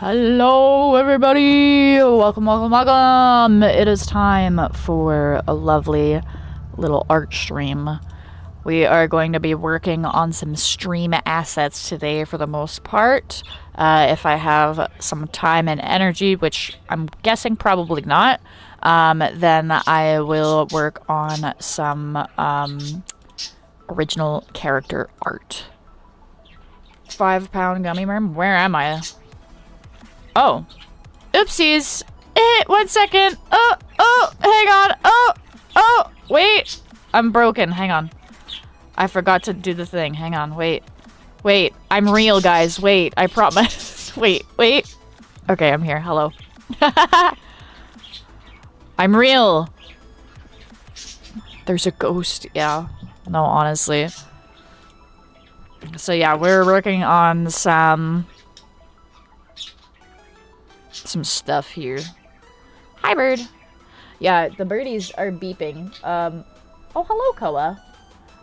Hello everybody! Welcome! It is time for a lovely little art stream. We are going to be working on some stream assets today for the most part. If I have some time and energy, which I'm guessing probably not, then I will work on some original character art. 5-pound gummy worm? Where am I? Oh. Oopsies. 1 second. Oh, hang on. Oh, wait. I'm broken. Hang on. I forgot to do the thing. Hang on. Wait. I'm real, guys. Wait. I promise. Wait. Okay, I'm here. Hello. I'm real. There's a ghost. Yeah. No, honestly. So yeah, we're working on some stuff here. Hi, bird. Yeah, the birdies are beeping. Oh, hello, Koa.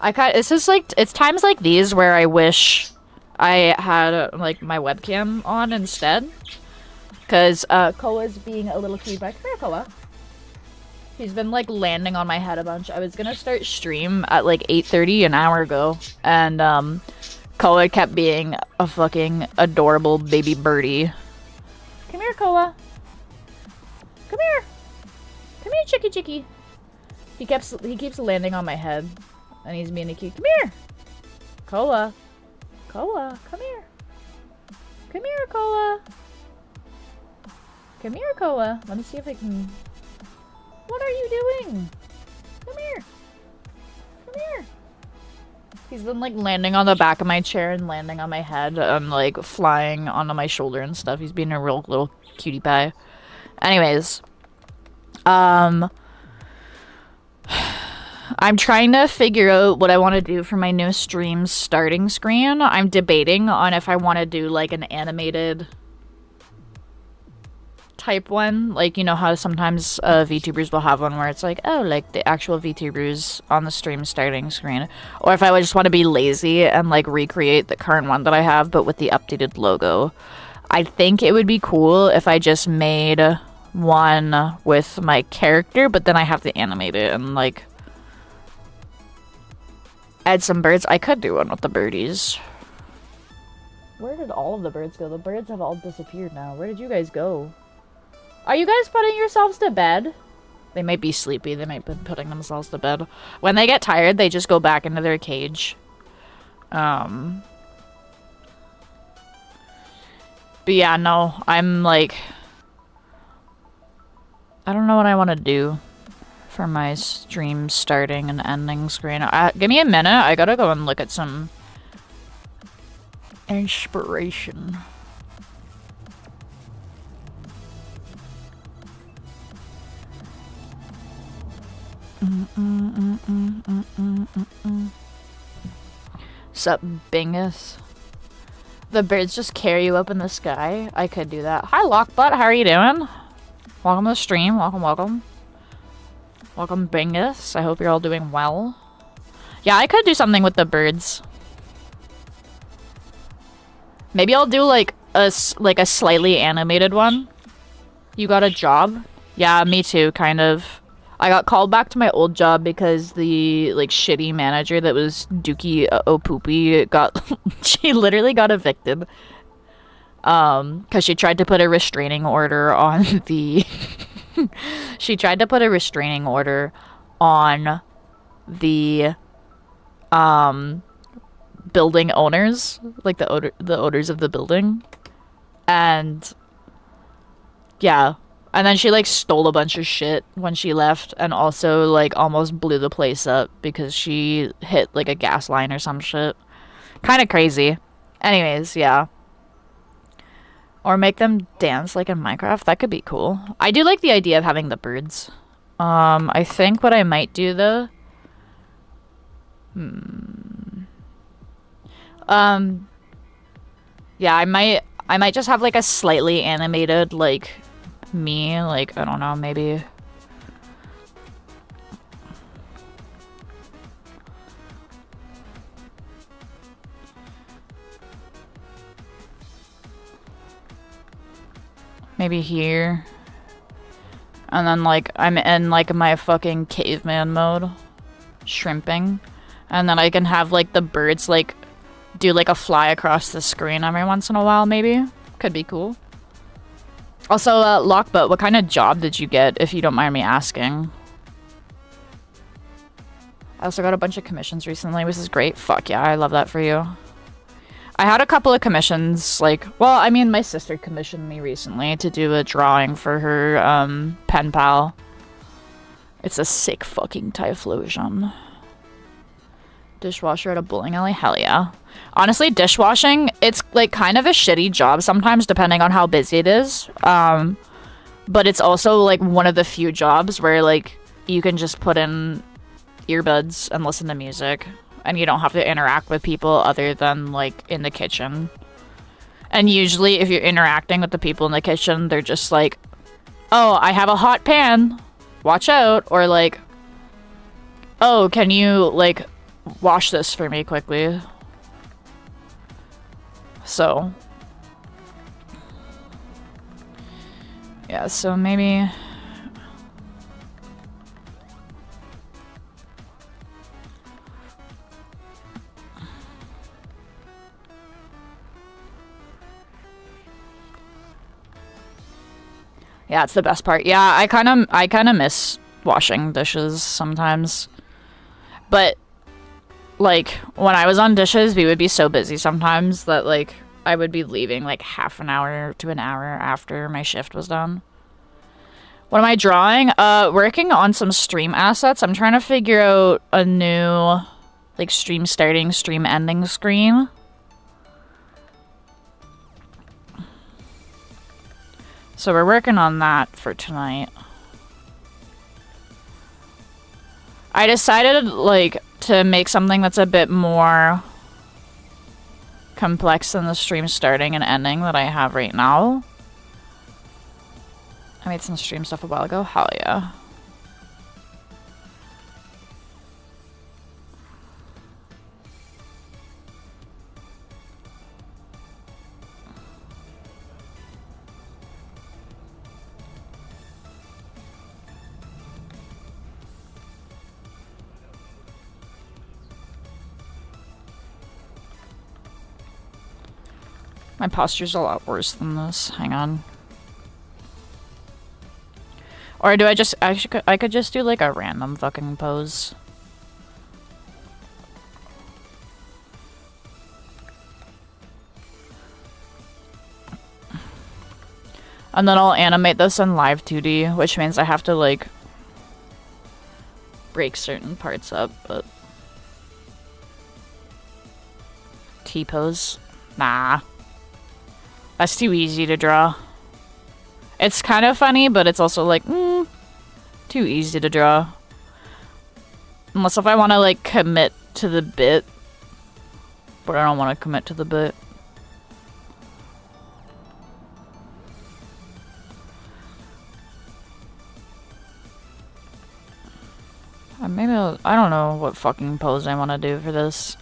It's times like these where I wish I had like my webcam on instead, because Koa's being a little cutie pie. Come here, Koa. He's been like landing on my head a bunch. I was gonna start stream at like 8:30 an hour ago, and Koa kept being a fucking adorable baby birdie. Come here, Koa. Come here. Come here, chicky. He keeps landing on my head, and he's being a cute. Come here, Koa. Come here. Come here, Koa. Come here, Koa. Let me see if I can. What are you doing? Come here. He's been like landing on the back of my chair and landing on my head and like flying onto my shoulder and stuff. He's being a real little cutie pie. Anyways, I'm trying to figure out what I want to do for my new stream starting screen. I'm debating on if I want to do like an animated type one, like, you know how sometimes VTubers will have one where it's like, oh, like the actual VTubers on the stream starting screen, or if I would just want to be lazy and like recreate the current one that I have but with the updated logo. I think it would be cool if I just made one with my character, but then I have to animate it and like add some birds. I could do one with the birdies. Where did all of the birds go? The birds have all disappeared now. Where did you guys go? Are you guys putting yourselves to bed? They might be sleepy. They might be putting themselves to bed. When they get tired, they just go back into their cage. But yeah, no. I'm like... I don't know what I want to do for my stream starting and ending screen. Give me a minute. I gotta go and look at some inspiration. Sup, Bingus? The birds just carry you up in the sky? I could do that. Hi, Lockbutt. How are you doing? Welcome to the stream. Welcome. Welcome, Bingus. I hope you're all doing well. Yeah, I could do something with the birds. Maybe I'll do like a slightly animated one. You got a job? Yeah, me too, kind of. I got called back to my old job because the like shitty manager that was Dookie Opoopy she literally got evicted. Cause she tried to put a restraining order on the building owners, like the owners of the building. And yeah. And then she, like, stole a bunch of shit when she left, and also, like, almost blew the place up because she hit, like, a gas line or some shit. Kind of crazy. Anyways, yeah. Or make them dance, like, in Minecraft. That could be cool. I do like the idea of having the birds. I think what I might do, though... Yeah, I might just have, like, a slightly animated, like... me, like, I don't know, maybe. Maybe here. And then, like, I'm in, like, my fucking caveman mode. Shrimping. And then I can have, like, the birds, like, do, like, a fly across the screen every once in a while, maybe. Could be cool. Also, Lockboat, what kind of job did you get, if you don't mind me asking? I also got a bunch of commissions recently, which is great. Fuck yeah, I love that for you. I had a couple of commissions, like, well, I mean, my sister commissioned me recently to do a drawing for her, pen pal. It's a sick fucking Typhlosion. Dishwasher at a bowling alley? Hell yeah. Honestly, dishwashing, it's, like, kind of a shitty job sometimes, depending on how busy it is. But it's also, like, one of the few jobs where, like, you can just put in earbuds and listen to music. And you don't have to interact with people other than, like, in the kitchen. And usually, if you're interacting with the people in the kitchen, they're just like, oh, I have a hot pan. Watch out. Or, like, oh, can you, like, wash this for me quickly? So. Yeah, so maybe... Yeah, it's the best part. Yeah, I kind of miss washing dishes sometimes. But, like, when I was on dishes, we would be so busy sometimes that, like, I would be leaving, like, half an hour to an hour after my shift was done. What am I drawing? Working on some stream assets. I'm trying to figure out a new, like, stream starting, stream ending screen. So we're working on that for tonight. I decided, like, to make something that's a bit more complex than the stream starting and ending that I have right now. I made some stream stuff a while ago. Hell yeah. My posture's a lot worse than this. Hang on. Or do I just... I could just do, like, a random fucking pose. And then I'll animate this in live 2D, which means I have to, like, break certain parts up, but... T-pose? Nah. That's too easy to draw. It's kind of funny, but it's also like, too easy to draw. Unless if I want to, like, commit to the bit. But I don't want to commit to the bit. Maybe I don't know what fucking pose I want to do for this.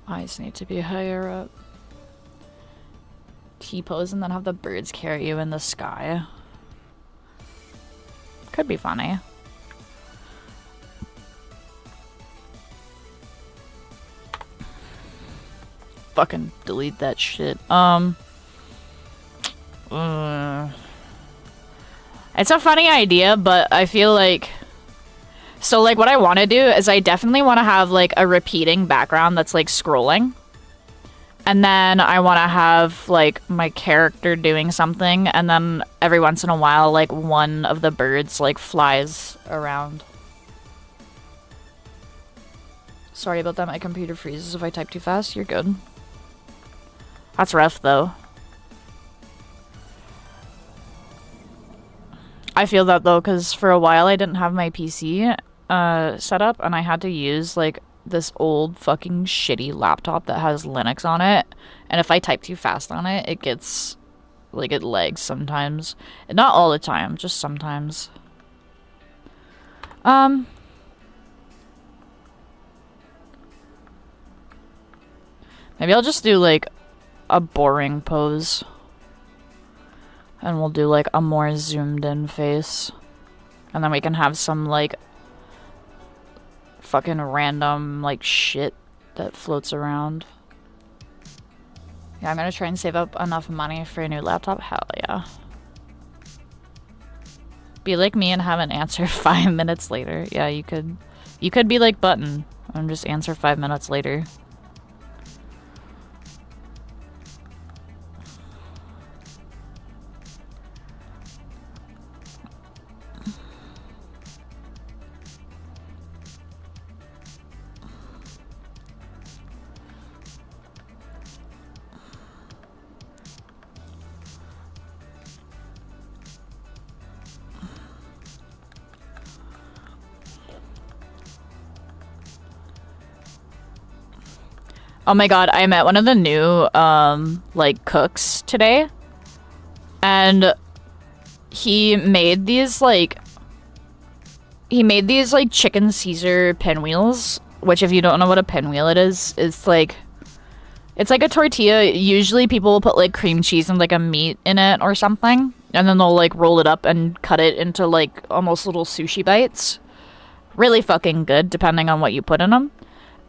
Eyes need to be higher up. T-pose and then have the birds carry you in the sky. Could be funny. Fucking delete that shit. It's a funny idea, but I feel like... So, like, what I want to do is I definitely want to have, like, a repeating background that's, like, scrolling. And then I want to have, like, my character doing something. And then every once in a while, like, one of the birds, like, flies around. Sorry about that. My computer freezes if I type too fast. You're good. That's rough, though. I feel that though, because for a while I didn't have my PC set up, and I had to use like this old fucking shitty laptop that has Linux on it, and if I type too fast on it, it gets like, it lags sometimes. Not all the time, just sometimes. Maybe I'll just do like a boring pose. And we'll do like a more zoomed in face. And then we can have some like fucking random like shit that floats around. Yeah, I'm gonna try and save up enough money for a new laptop. Hell yeah. Be like me and have an answer 5 minutes later. Yeah, you could be like Button and just answer 5 minutes later. Oh my god, I met one of the new, like, cooks today. And he made these, like, chicken Caesar pinwheels. Which, if you don't know what a pinwheel it is, it's like a tortilla. Usually people will put, like, cream cheese and, like, a meat in it or something. And then they'll, like, roll it up and cut it into, like, almost little sushi bites. Really fucking good, depending on what you put in them.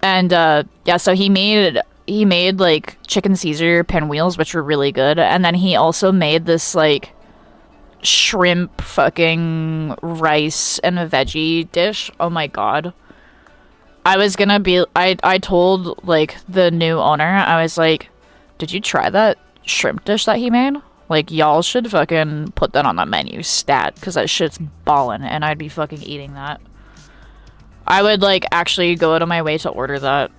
And, yeah, so he made, like, chicken Caesar pinwheels, which were really good. And then he also made this, like, shrimp fucking rice and a veggie dish. Oh my god. I told, like, the new owner, I was like, did you try that shrimp dish that he made? Like, y'all should fucking put that on the menu, stat, because that shit's ballin', and I'd be fucking eating that. I would, like, actually go out of my way to order that.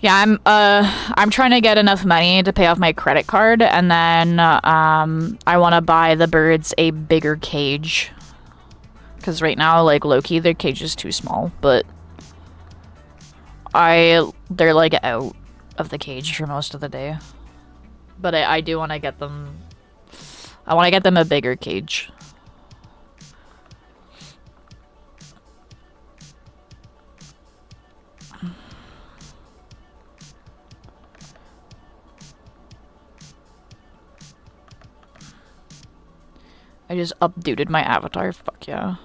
Yeah, I'm trying to get enough money to pay off my credit card, and then, I want to buy the birds a bigger cage. Because right now, like, low-key, their cage is too small, but they're, like, out of the cage for most of the day. But I do want to get them... I want to get them a bigger cage. I just updated my avatar. Fuck yeah.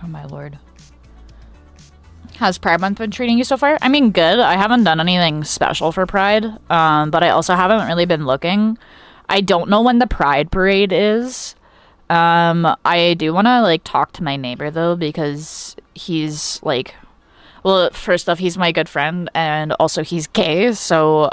Oh my lord. How's Pride Month been treating you so far? I mean, good. I haven't done anything special for Pride, but I also haven't really been looking. I don't know when the Pride Parade is. I do want to, like, talk to my neighbor, though, because he's, like... Well, first off, he's my good friend, and also he's gay, so,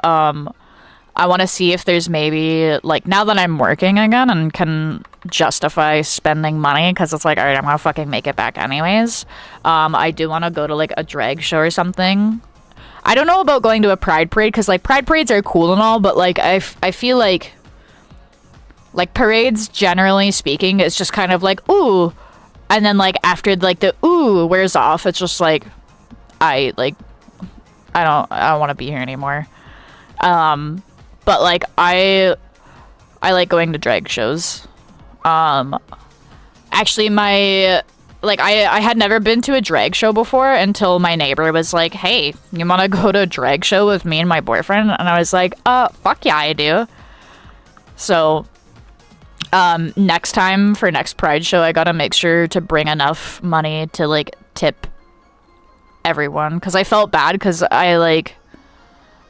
I want to see if there's maybe, like, now that I'm working again and can justify spending money, because it's like, alright, I'm gonna fucking make it back anyways. I do want to go to, like, a drag show or something. I don't know about going to a Pride Parade, because, like, Pride Parades are cool and all, but, like, I feel like parades, generally speaking, it's just kind of like, ooh, and then, like, after, like, the ooh wears off, it's just like, I don't want to be here anymore. But, like, I like going to drag shows. Actually, I had never been to a drag show before until my neighbor was like, hey, you want to go to a drag show with me and my boyfriend? And I was like, fuck yeah, I do. So, next time for next Pride show, I gotta make sure to bring enough money to, like, tip everyone, because I felt bad because I, like,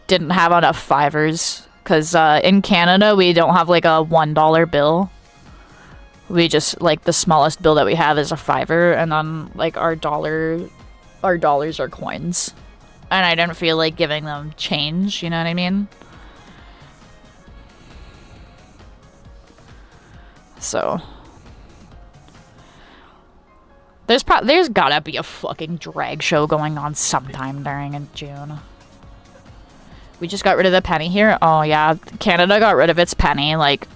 didn't have enough fivers. Because in Canada, we don't have, like, a $1 bill. We just, like, the smallest bill that we have is a fiver, and then, like, our dollars are coins. And I didn't feel like giving them change, you know what I mean? So there's gotta be a fucking drag show going on sometime during in June. We just got rid of the penny here. Oh yeah, Canada got rid of its penny like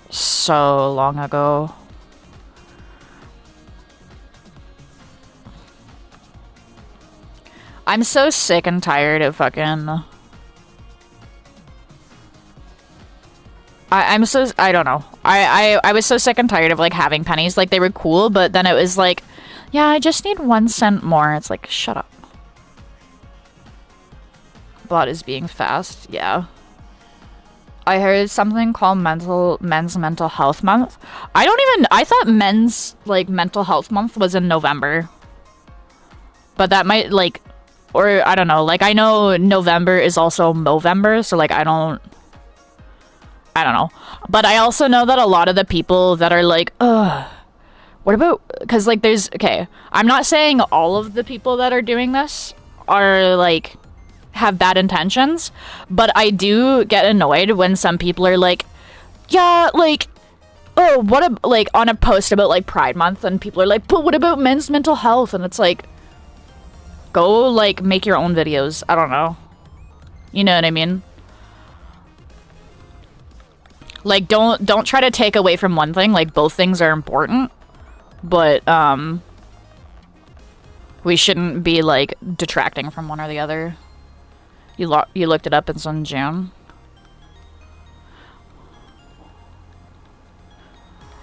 so long ago. I'm so sick and tired of fucking... I don't know. I was so sick and tired of, like, having pennies. Like, they were cool, but then it was like, yeah, I just need 1 cent more. It's like, shut up. Blood is being fast. Yeah. I heard something called Men's Mental Health Month. I thought Men's, like, Mental Health Month was in November. But that might, like... Or, I don't know, like, I know November is also Movember, so, like, I don't know. But I also know that a lot of the people that are like, ugh, what about, because, like, okay, I'm not saying all of the people that are doing this are, like, have bad intentions, but I do get annoyed when some people are like, yeah, like, oh, like, on a post about, like, Pride Month, and people are like, but what about men's mental health? And it's like, go, like, make your own videos. I don't know. You know what I mean? Like, don't try to take away from one thing. Like, both things are important. But, we shouldn't be, like, detracting from one or the other. You looked it up, it's in June.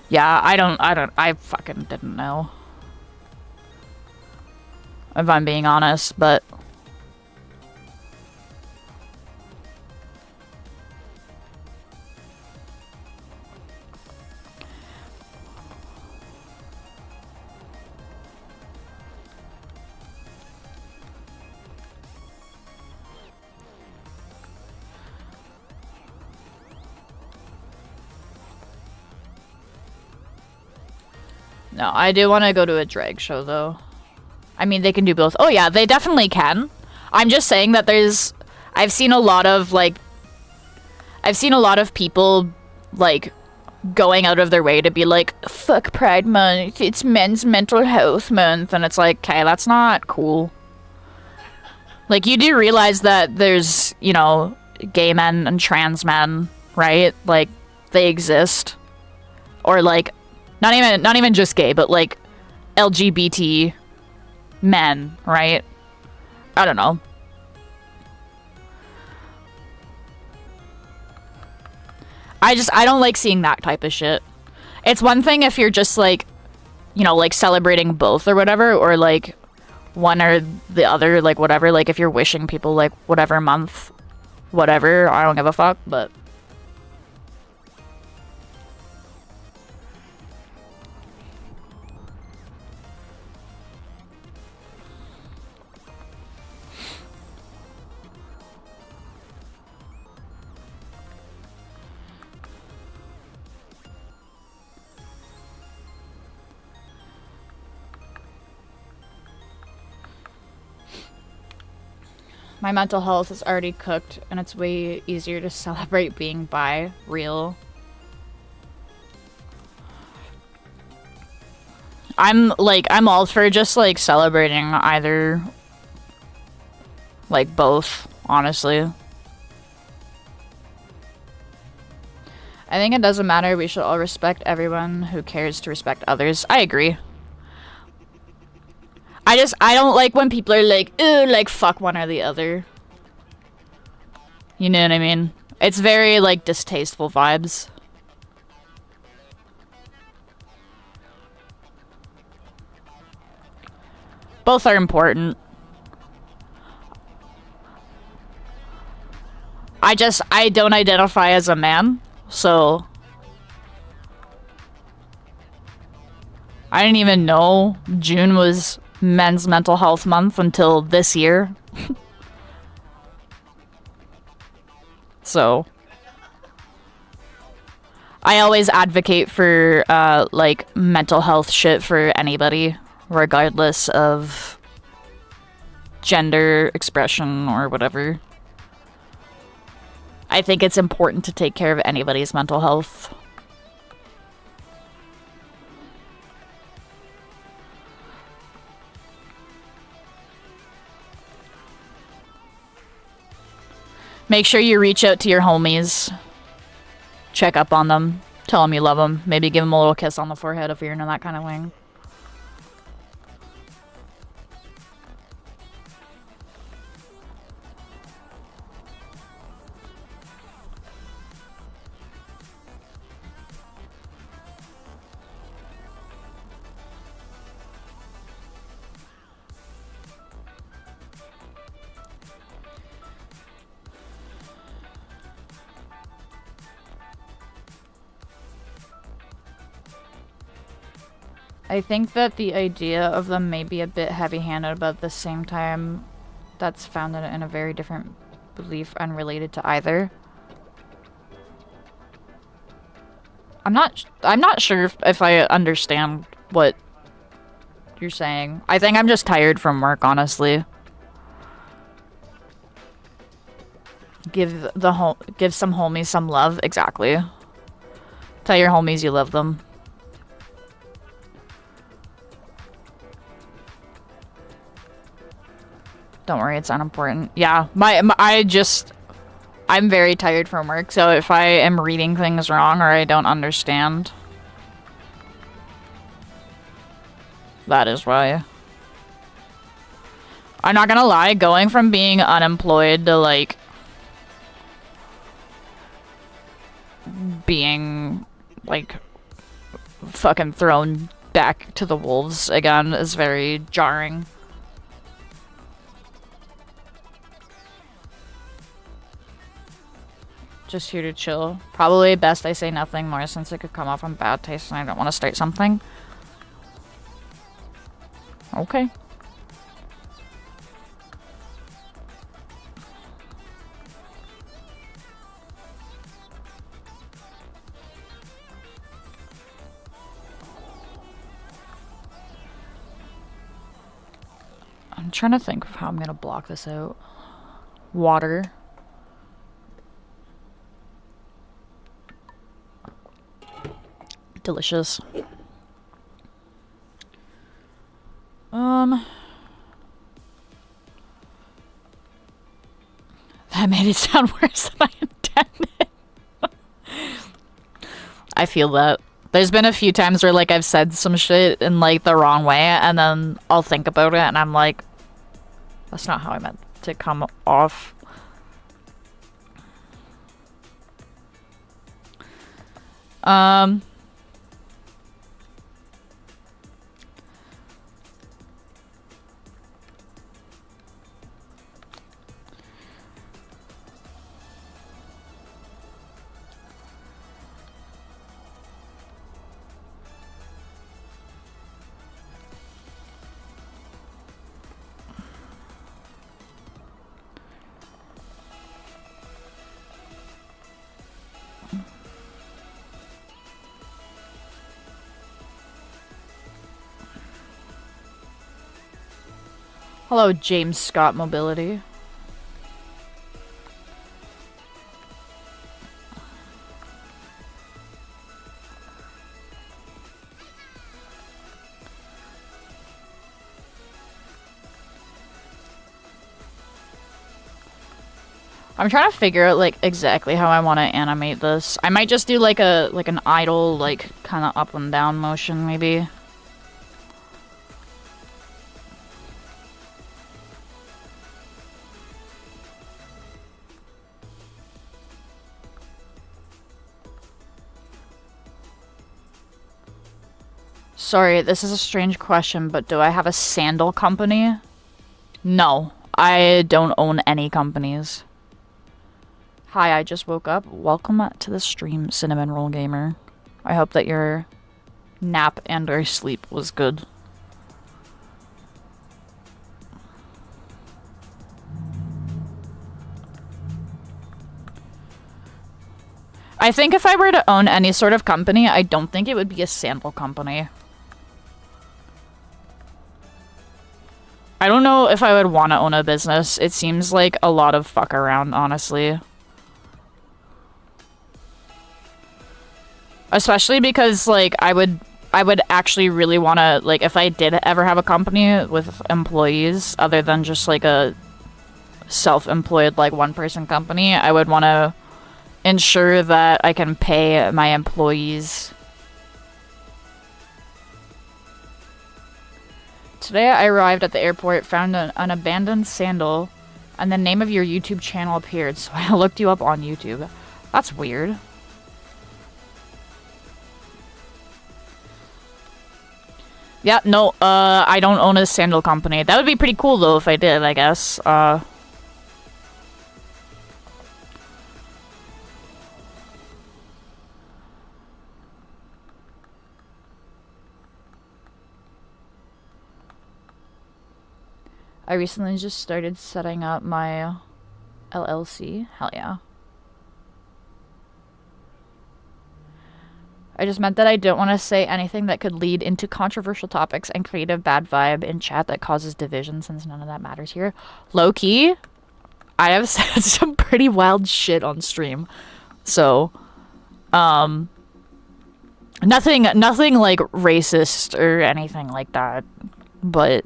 Yeah, I fucking didn't know. If I'm being honest, but... No, I do want to go to a drag show, though. I mean, they can do both. Oh, yeah, they definitely can. I'm just saying that I've seen a lot of people, like, going out of their way to be like, fuck Pride Month, it's Men's Mental Health Month, and it's like, okay, that's not cool. Like, you do realize that there's, you know, gay men and trans men, right? Like, they exist. Or, like, not even just gay, but, like, LGBT men, right? I don't know. I don't like seeing that type of shit. It's one thing if you're just, like, you know, like, celebrating both or whatever, or, like, one or the other, like, whatever. Like, if you're wishing people, like, whatever month, whatever, I don't give a fuck, but... My mental health is already cooked, and it's way easier to celebrate being bi. Real. I'm all for just, like, celebrating either, like, both, honestly. I think it doesn't matter. We should all respect everyone who cares to respect others. I agree. I don't like when people are like, ew, like, fuck one or the other. You know what I mean? It's very, like, distasteful vibes. Both are important. I don't identify as a man, so... I didn't even know June was Men's Mental Health Month until this year. So I always advocate for like mental health shit for anybody, regardless of gender expression or whatever. I think it's important to take care of anybody's mental health. Make sure you reach out to your homies. Check up on them. Tell them you love them. Maybe give them a little kiss on the forehead if you're into that kind of thing. I think that the idea of them may be a bit heavy-handed, but at the same time, that's founded in a very different belief unrelated to either. I'm not sure if I understand what you're saying. I think I'm just tired from work, honestly. Give some homies some love, exactly. Tell your homies you love them. Don't worry, it's unimportant. Yeah, I'm very tired from work, so if I am reading things wrong or I don't understand, that is why. I'm not gonna lie, going from being unemployed to, like, being, like, fucking thrown back to the wolves again is very jarring. Just here to chill. Probably best I say nothing more since it could come off on bad taste and I don't want to start something. Okay. I'm trying to think of how I'm gonna block this out. Water. Delicious. That made it sound worse than I intended. I feel that. There's been a few times where, like, I've said some shit in, like, the wrong way, and then I'll think about it, and I'm like, that's not how I meant to come off. Hello, James Scott Mobility. I'm trying to figure out, like, exactly how I want to animate this. I might just do, like, an idle, like, kind of up and down motion, maybe. Sorry, this is a strange question, but do I have a sandal company? No, I don't own any companies. Hi, I just woke up. Welcome to the stream, Cinnamon Roll Gamer. I hope that your nap and or sleep was good. I think if I were to own any sort of company, I don't think it would be a sandal company. I don't know if I would want to own a business. It seems like a lot of fuck around, honestly. Especially because, like, I would actually really want to, like, if I did ever have a company with employees, other than just, like, a self-employed, like, one-person company, I would want to ensure that I can pay my employees. Today I arrived at the airport, found an abandoned sandal, and the name of your YouTube channel appeared, so I looked you up on YouTube. That's weird. Yeah, no, I don't own a sandal company. That would be pretty cool, though, if I did, I guess. I recently just started setting up my LLC. Hell yeah. I just meant that I don't want to say anything that could lead into controversial topics and create a bad vibe in chat that causes division, since none of that matters here. Low-key, I have said some pretty wild shit on stream. So, nothing like racist or anything like that. But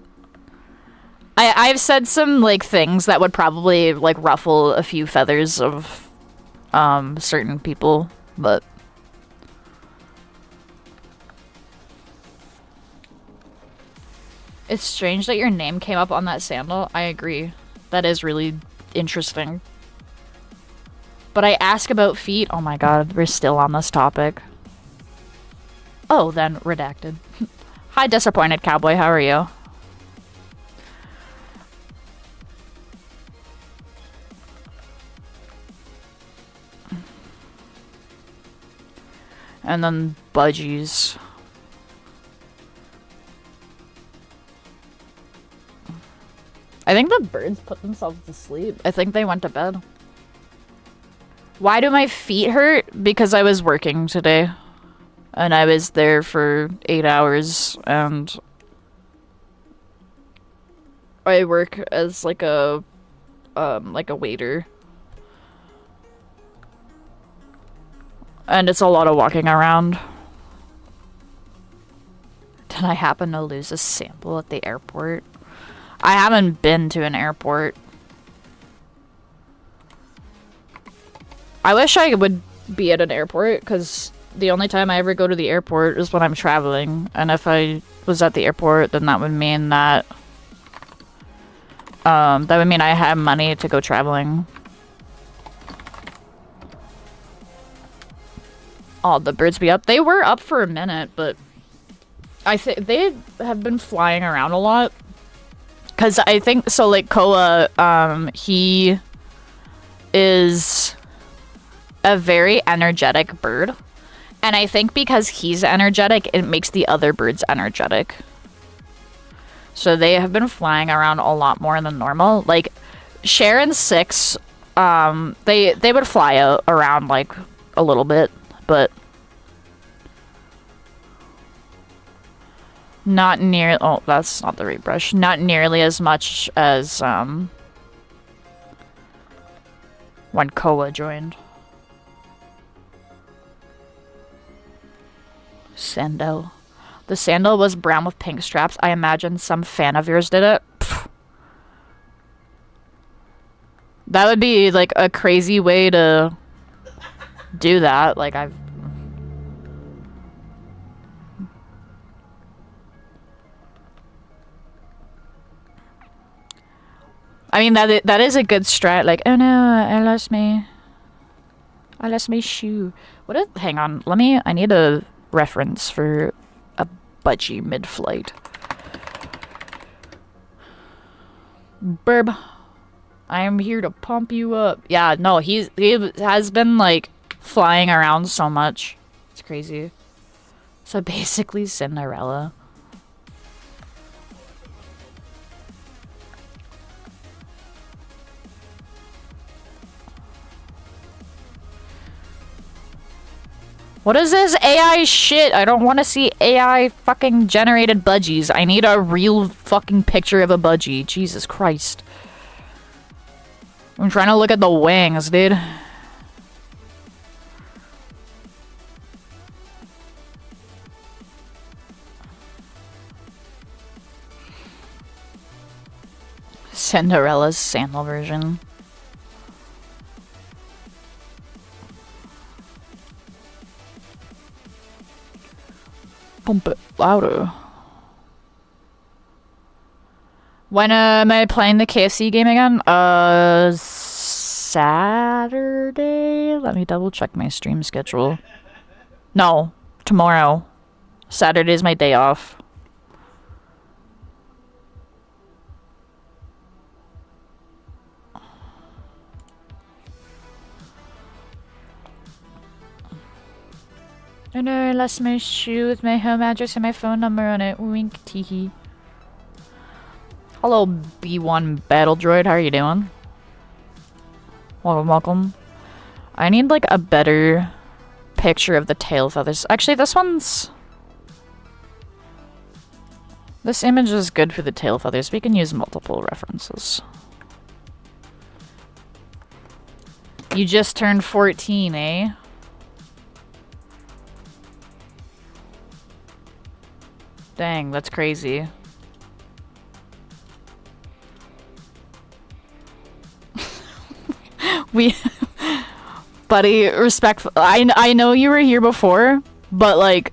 I've said some, like, things that would probably, like, ruffle a few feathers of certain people, but it's strange that your name came up on that sandal. I agree. That is really interesting. But I ask about feet. Oh my god, we're still on this topic. Oh, then redacted. Hi, disappointed cowboy. How are you? And then budgies. I think the birds put themselves to sleep. I think they went to bed. Why do my feet hurt? Because I was working today. And I was there for 8 hours, and I work as like a waiter. And it's a lot of walking around. Did I happen to lose a sample at the airport? I haven't been to an airport. I wish I would be at an airport, because the only time I ever go to the airport is when I'm traveling. And if I was at the airport, then that would mean that I have money to go traveling. Oh, the birds be up. They were up for a minute, but I think they have been flying around a lot. Because I think, so, like, 𝙁, he is a very energetic bird. And I think because he's energetic, it makes the other birds energetic. So they have been flying around a lot more than normal. Like, 𝙻 and 𝙻, they would fly around, like, a little bit, but not near. Oh, that's not the right brush. Not nearly as much as when 𝙁 joined. Sandal. The sandal was brown with pink straps. I imagine some fan of yours did it. Pfft. That would be, like, a crazy way to do that. Like, I mean, that is a good strat. Like, oh no, I lost my shoe. Hang on, I need a reference for a budgie mid-flight. Burb. I am here to pump you up. Yeah, no, he has been, like, flying around so much. It's crazy. So basically Cinderella. What is this AI shit? I don't want to see AI fucking generated budgies. I need a real fucking picture of a budgie. Jesus Christ. I'm trying to look at the wings, dude. Cinderella's sandal version. Pump it louder. When am I playing the KFC game again? Saturday? Let me double check my stream schedule. No, tomorrow. Saturday's my day off. Oh no, I lost my shoe with my home address and my phone number on it. Wink teehee. Hello, B1 Battle Droid. How are you doing? Welcome, welcome. I need like a better picture of the tail feathers. Actually, this one's... This image is good for the tail feathers. We can use multiple references. You just turned 14, eh? Dang, that's crazy. Buddy, respectful. I know you were here before, but like,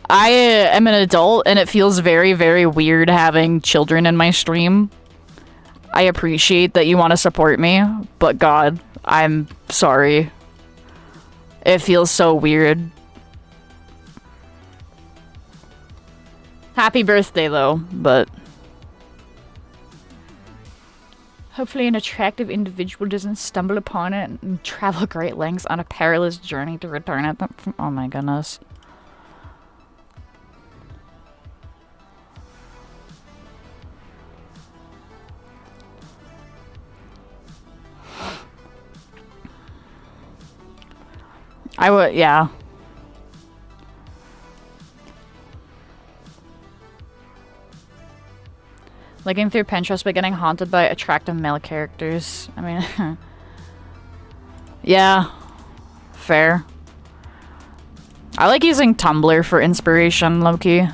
I am an adult and it feels very, very weird having children in my stream. I appreciate that you want to support me, but God, I'm sorry. It feels so weird. Happy birthday, though, but... Hopefully an attractive individual doesn't stumble upon it and travel great lengths on a perilous journey to return it. Oh my goodness. I would, yeah. Looking through Pinterest but getting haunted by attractive male characters. I mean... yeah. Fair. I like using Tumblr for inspiration, low-key.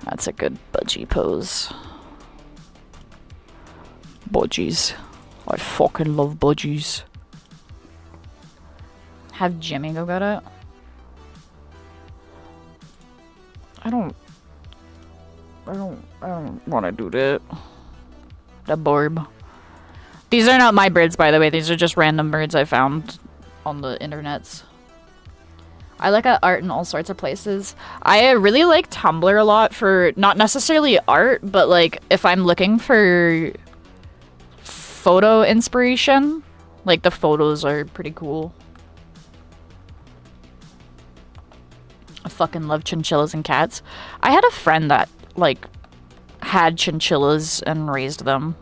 That's a good budgie pose. Budgies. I fucking love budgies. Have Jimmy go get it? I don't want to do that. The borb. These are not my birds, by the way. These are just random birds I found on the internets. I look at art in all sorts of places. I really like Tumblr a lot for not necessarily art, but like if I'm looking for photo inspiration, like the photos are pretty cool. I fucking love chinchillas and cats. I had a friend that like had chinchillas and raised them.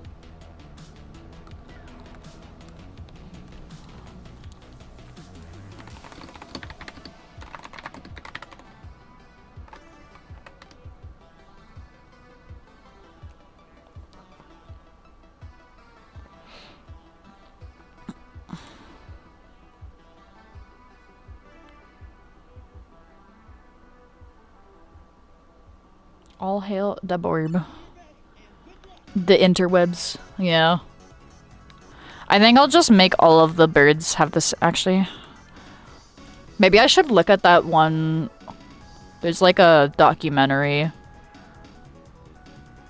All hail the borb. The interwebs, yeah. I think I'll just make all of the birds have this, actually. Maybe I should look at that one. There's like a documentary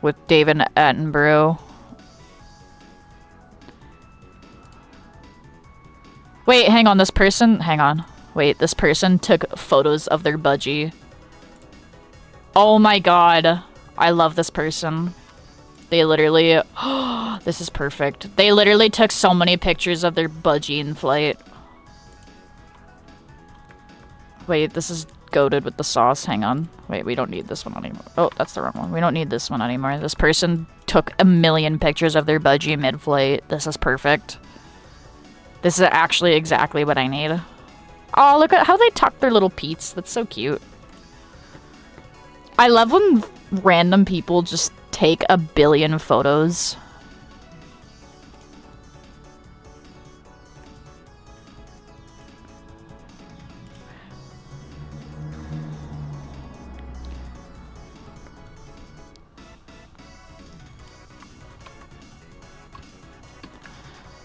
with David Attenborough. Wait, hang on, this person, hang on. Wait, this person took photos of their budgie. Oh my god. I love this person. They literally... this is perfect. They literally took so many pictures of their budgie in flight. Wait, this is goated with the sauce. Hang on. Wait, we don't need this one anymore. Oh, that's the wrong one. We don't need this one anymore. This person took a million pictures of their budgie mid-flight. This is perfect. This is actually exactly what I need. Oh, look at how they tuck their little peats. That's so cute. I love when random people just take a billion photos.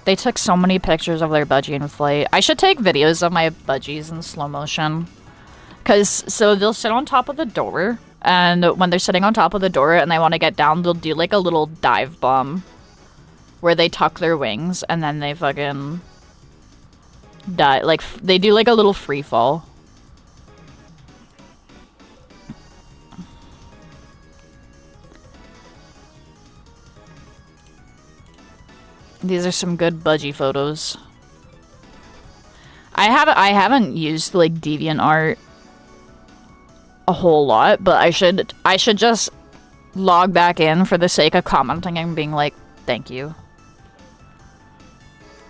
They took so many pictures of their budgie in flight. I should take videos of my budgies in slow motion. So they'll sit on top of the door, and when they're sitting on top of the door and they want to get down, they'll do like a little dive bomb where they tuck their wings and then they fucking die. Like, they do like a little free fall. These are some good budgie photos. I haven't used like DeviantArt a whole lot, but I should just log back in for the sake of commenting and being like, thank you.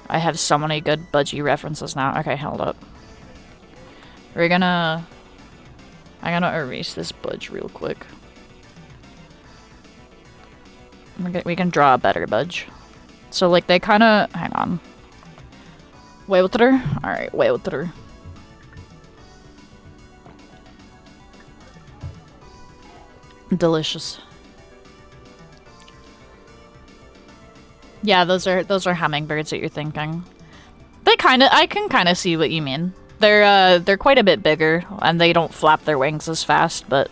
I have so many good budgie references now. Okay, hold up. I'm gonna erase this budge real quick. We can draw a better budge. So, like, they kind of... Hang on. Water? Alright, water. Delicious. Yeah, those are hummingbirds that you're thinking. I can kind of see what you mean. They're quite a bit bigger, and they don't flap their wings as fast, but...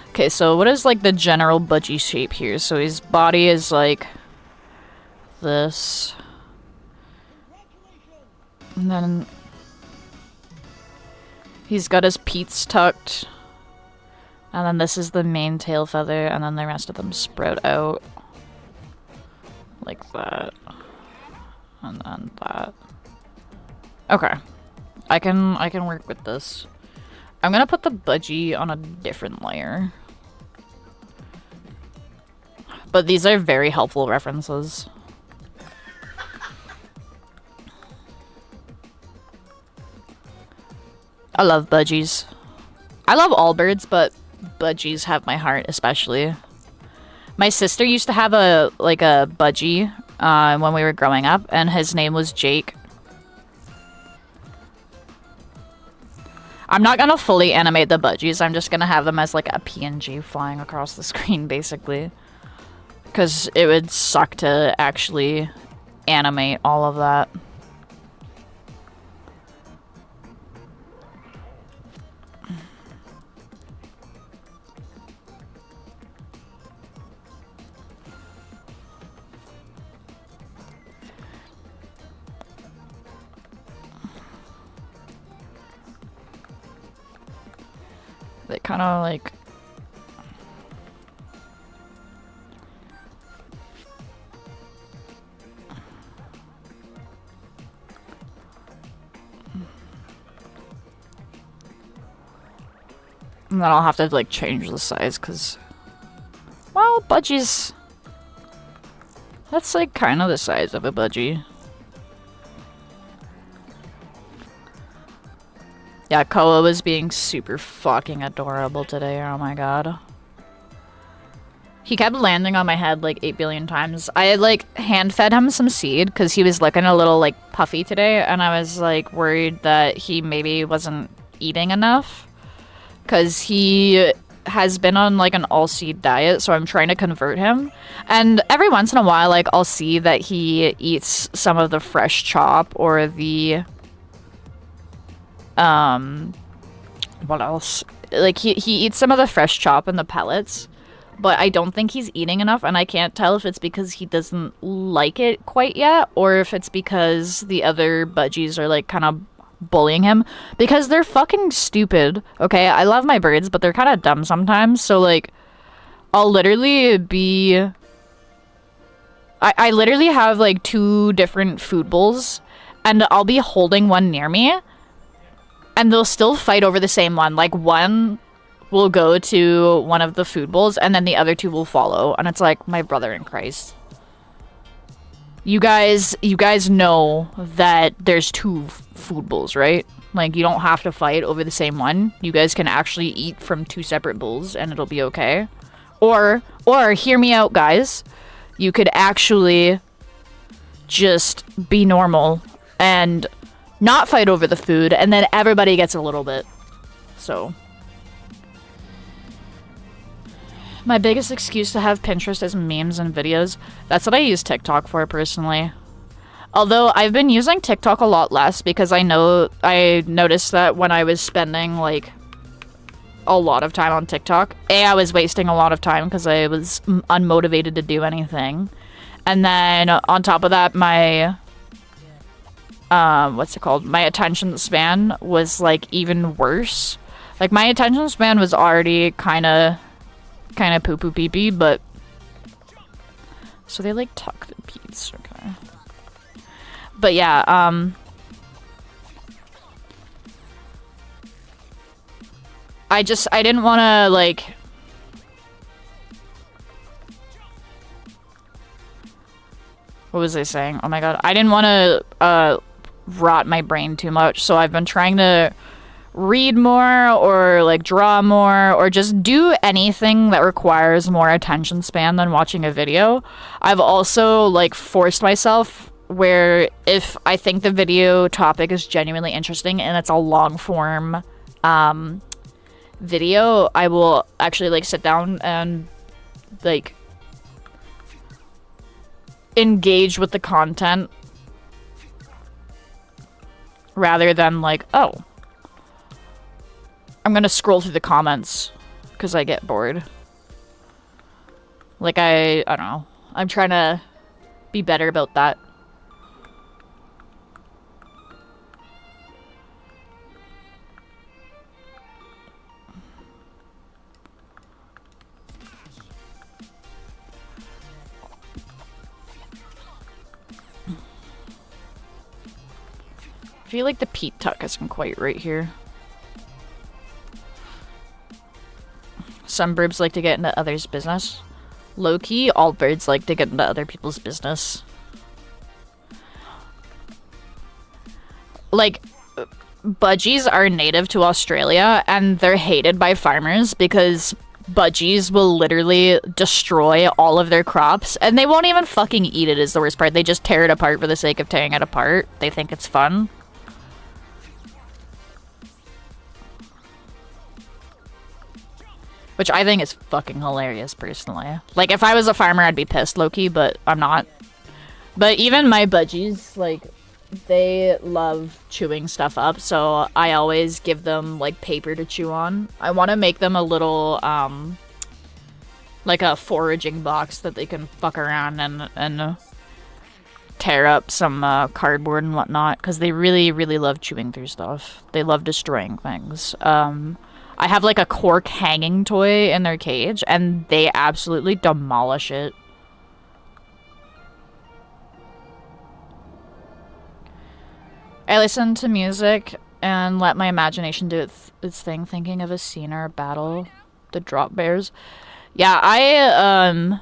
Okay, so what is, like, the general budgie shape here? So his body is, like... this, and then he's got his peats tucked, and then this is the main tail feather, and then the rest of them sprout out like that, and then that. Okay, I can work with this. I'm gonna put the budgie on a different layer, but these are very helpful references. I love budgies. I love all birds, but budgies have my heart, especially. My sister used to have a budgie when we were growing up, and his name was Jake. I'm not gonna fully animate the budgies. I'm just gonna have them as like a PNG flying across the screen, basically. Because it would suck to actually animate all of that. They kind of like... And then I'll have to like change the size because... Well, budgies... That's like kind of the size of a budgie. Yeah, 𝙁 was being super fucking adorable today, oh my god. He kept landing on my head like 8 billion times. I had like hand-fed him some seed because he was looking a little like puffy today, and I was like worried that he maybe wasn't eating enough. Because he has been on like an all-seed diet, so I'm trying to convert him. And every once in a while, like, I'll see that he eats some of the fresh chop or the... what else? Like, he eats some of the fresh chop and the pellets, but I don't think he's eating enough, and I can't tell if it's because he doesn't like it quite yet, or if it's because the other budgies are, like, kind of bullying him, because they're fucking stupid, okay? I love my birds, but they're kind of dumb sometimes, so, like, I'll literally be... I literally have, like, 2 different food bowls, and I'll be holding one near me, And they'll still fight over the same one. Like, one will go to one of the food bowls, and then the other two will follow. And it's like, my brother in Christ. You guys know that there's two food bowls, right? Like, you don't have to fight over the same one. You guys can actually eat from two separate bowls, and it'll be okay. Or, hear me out, guys. You could actually just be normal and not fight over the food, and then everybody gets a little bit. So. My biggest excuse to have Pinterest is memes and videos. That's what I use TikTok for, personally. Although, I've been using TikTok a lot less because I noticed that when I was spending, like, a lot of time on TikTok, I was wasting a lot of time because I was unmotivated to do anything. And then, on top of that, my, what's it called? My attention span was, like, even worse. Like, my attention span was already kind of poo-poo pee-pee, but... So they, like, tuck the peas, okay. But yeah, I didn't want to, like... What was I saying? Oh my god. I didn't want to, rot my brain too much, so I've been trying to read more, or, like, draw more, or just do anything that requires more attention span than watching a video. I've also, like, forced myself where if I think the video topic is genuinely interesting and it's a long-form, video, I will actually, like, sit down and, like, engage with the content rather than, like, oh, I'm gonna scroll through the comments because I get bored. Like, I don't know. I'm trying to be better about that. I feel like the Pete tuck isn't quite right here. Some birds like to get into others' business. Low-key, all birds like to get into other people's business. Like, budgies are native to Australia, and they're hated by farmers because budgies will literally destroy all of their crops, and they won't even fucking eat it is the worst part. They just tear it apart for the sake of tearing it apart. They think it's fun. Which I think is fucking hilarious, personally. Like, if I was a farmer, I'd be pissed, low-key, but I'm not. But even my budgies, like, they love chewing stuff up, so I always give them, like, paper to chew on. I want to make them a little, like a foraging box that they can fuck around and tear up some, cardboard and whatnot, because they really, really love chewing through stuff. They love destroying things. I have, like, a cork hanging toy in their cage, and they absolutely demolish it. I listen to music and let my imagination do its thing, thinking of a scene or a battle. The drop bears. Yeah, I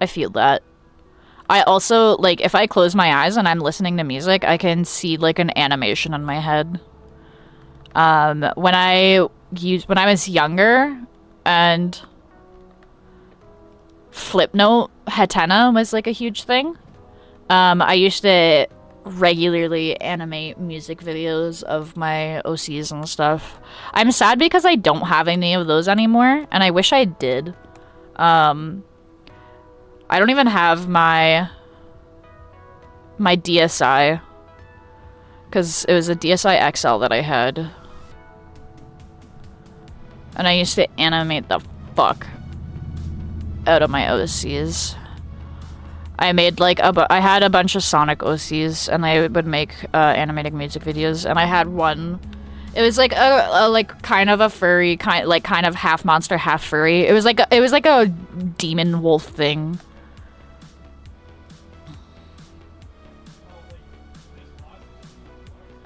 feel that. I also, like, if I close my eyes and I'm listening to music, I can see, like, an animation in my head. When I was younger and Flipnote Hatena was, like, a huge thing, I used to regularly animate music videos of my OCs and stuff. I'm sad because I don't have any of those anymore, and I wish I did. I don't even have my DSi, because it was a DSi XL that I had. And I used to animate the fuck out of my OCs. I made, like, I had a bunch of Sonic OCs, and I would make, animated music videos, and I had one, it was, like, like, kind of a furry, kind of half monster, half furry. It was like a demon wolf thing.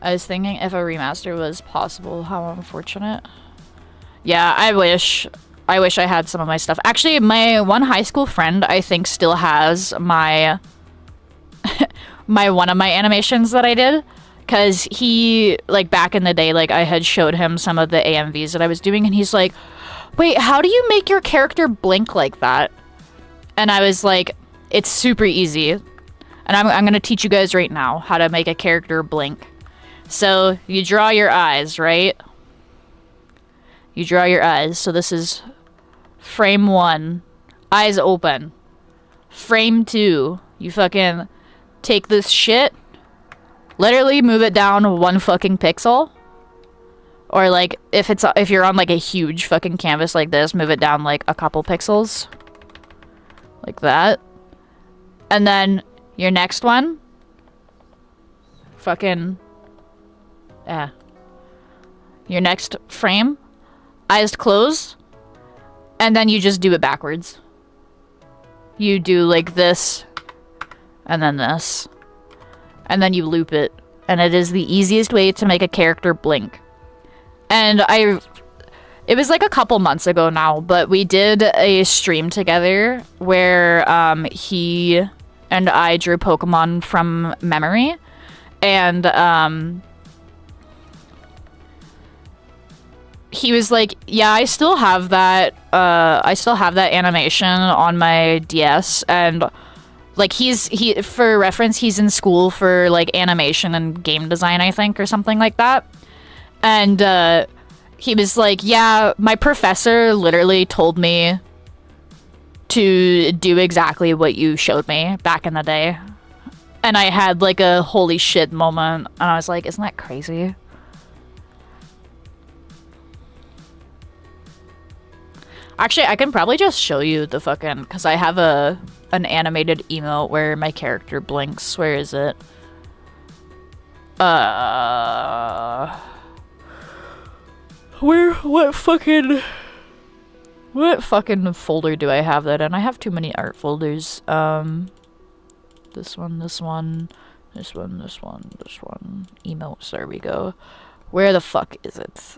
I was thinking if a remaster was possible, how unfortunate. Yeah, I wish I had some of my stuff. Actually, my one high school friend, I think, still has my one of my animations that I did. Because he, like, back in the day, like, I had showed him some of the AMVs that I was doing, and he's like, wait, how do you make your character blink like that? And I was like, it's super easy. And I'm gonna teach you guys right now how to make a character blink. So, you draw your eyes, right? You draw your eyes. So this is frame 1. Eyes open. Frame 2. You fucking take this shit, literally move it down 1 fucking pixel. Or like, if you're on like a huge fucking canvas like this, move it down like a couple pixels. Like that. And then your next one, fucking, your next frame, eyes closed, and then you just do it backwards. You do like this, and then this, and then you loop it, and it is the easiest way to make a character blink. And it was like a couple months ago now, but we did a stream together where he and I drew Pokemon from memory, and he was like, yeah, I still have that animation on my DS, and like for reference, he's in school for like animation and game design, I think, or something like that. And he was like, yeah, my professor literally told me to do exactly what you showed me back in the day. And I had like a holy shit moment, and I was like, isn't that crazy? Actually, I can probably just show you the fucking, because I have an animated emote where my character blinks. Where is it? What fucking folder do I have that in? I have too many art folders. This one, emotes, there we go. Where the fuck is it?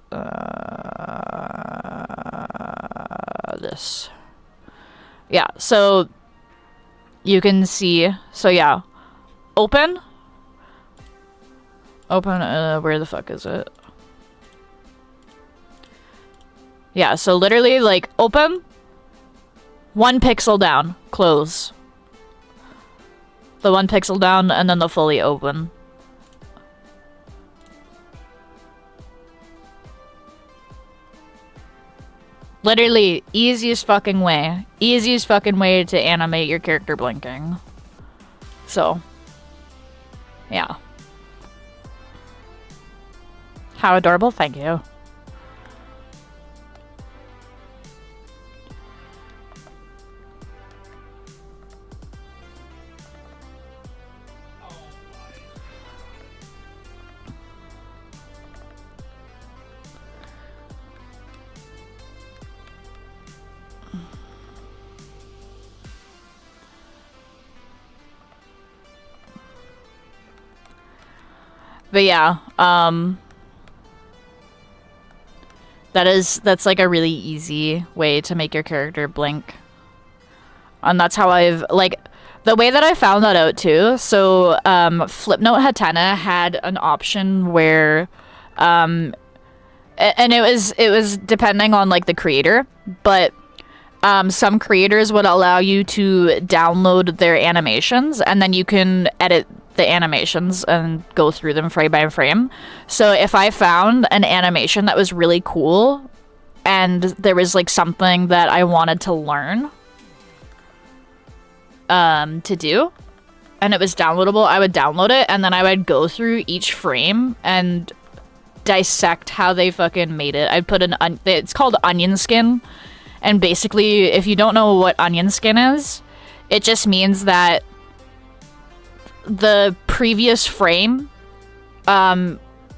This. Yeah, so you can see, so yeah. Open, where the fuck is it? Yeah, so literally, like, open, 1 pixel down, close. The 1 pixel down, and then the fully open. Literally, easiest fucking way. Easiest fucking way to animate your character blinking. So, yeah. How adorable, thank you. But yeah, that's like a really easy way to make your character blink. And that's how I've, like, the way that I found that out too, so Flipnote Hatena had an option where and it was depending on like the creator, but some creators would allow you to download their animations, and then you can edit the animations and go through them frame by frame. So if I found an animation that was really cool and there was like something that I wanted to learn to do and it was downloadable, I would download it, and then I would go through each frame and dissect how they fucking made it. I'd put it's called onion skin, and basically if you don't know what onion skin is, it just means that the previous frame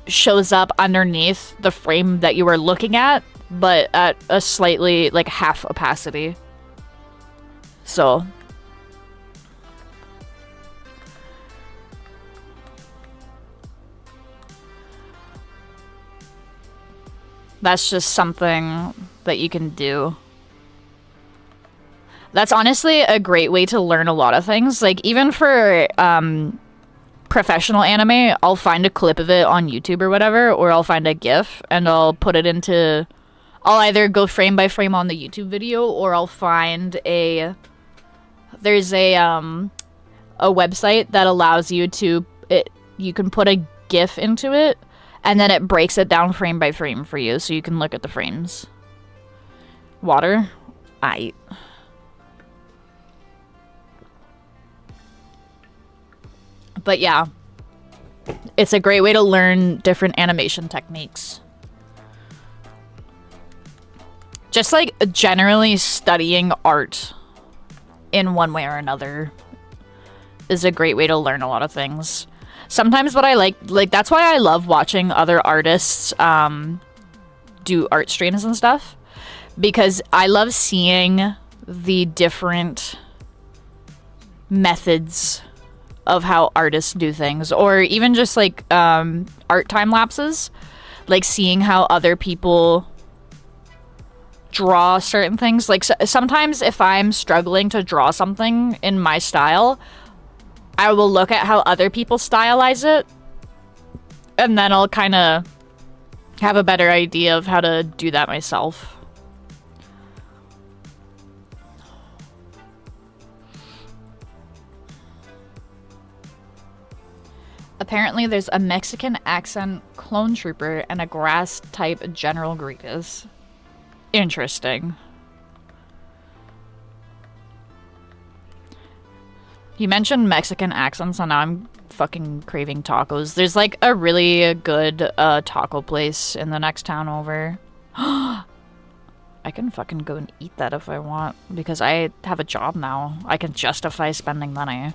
shows up underneath the frame that you were looking at, but at a slightly, like, half opacity. So that's just something that you can do. That's honestly a great way to learn a lot of things. Like, even for professional anime, I'll find a clip of it on YouTube or whatever, or I'll find a GIF and I'll put it into... I'll either go frame by frame on the YouTube video, or I'll find a... There's a website that allows you to... You can put a GIF into it, and then it breaks it down frame by frame for you, so you can look at the frames. Water? Aight. But yeah, it's a great way to learn different animation techniques. Just like generally studying art in one way or another is a great way to learn a lot of things. Sometimes what I like that's why I love watching other artists do art streams and stuff, because I love seeing the different methods of how artists do things, or even just like art time lapses, like seeing how other people draw certain things. Like sometimes if I'm struggling to draw something in my style, I will look at how other people stylize it, and then I'll kind of have a better idea of how to do that myself. Apparently there's a Mexican accent clone trooper and a grass type General Grievous. Interesting. You mentioned Mexican accents, and now I'm fucking craving tacos. There's like a really good taco place in the next town over. I can fucking go and eat that if I want, because I have a job now. I can justify spending money.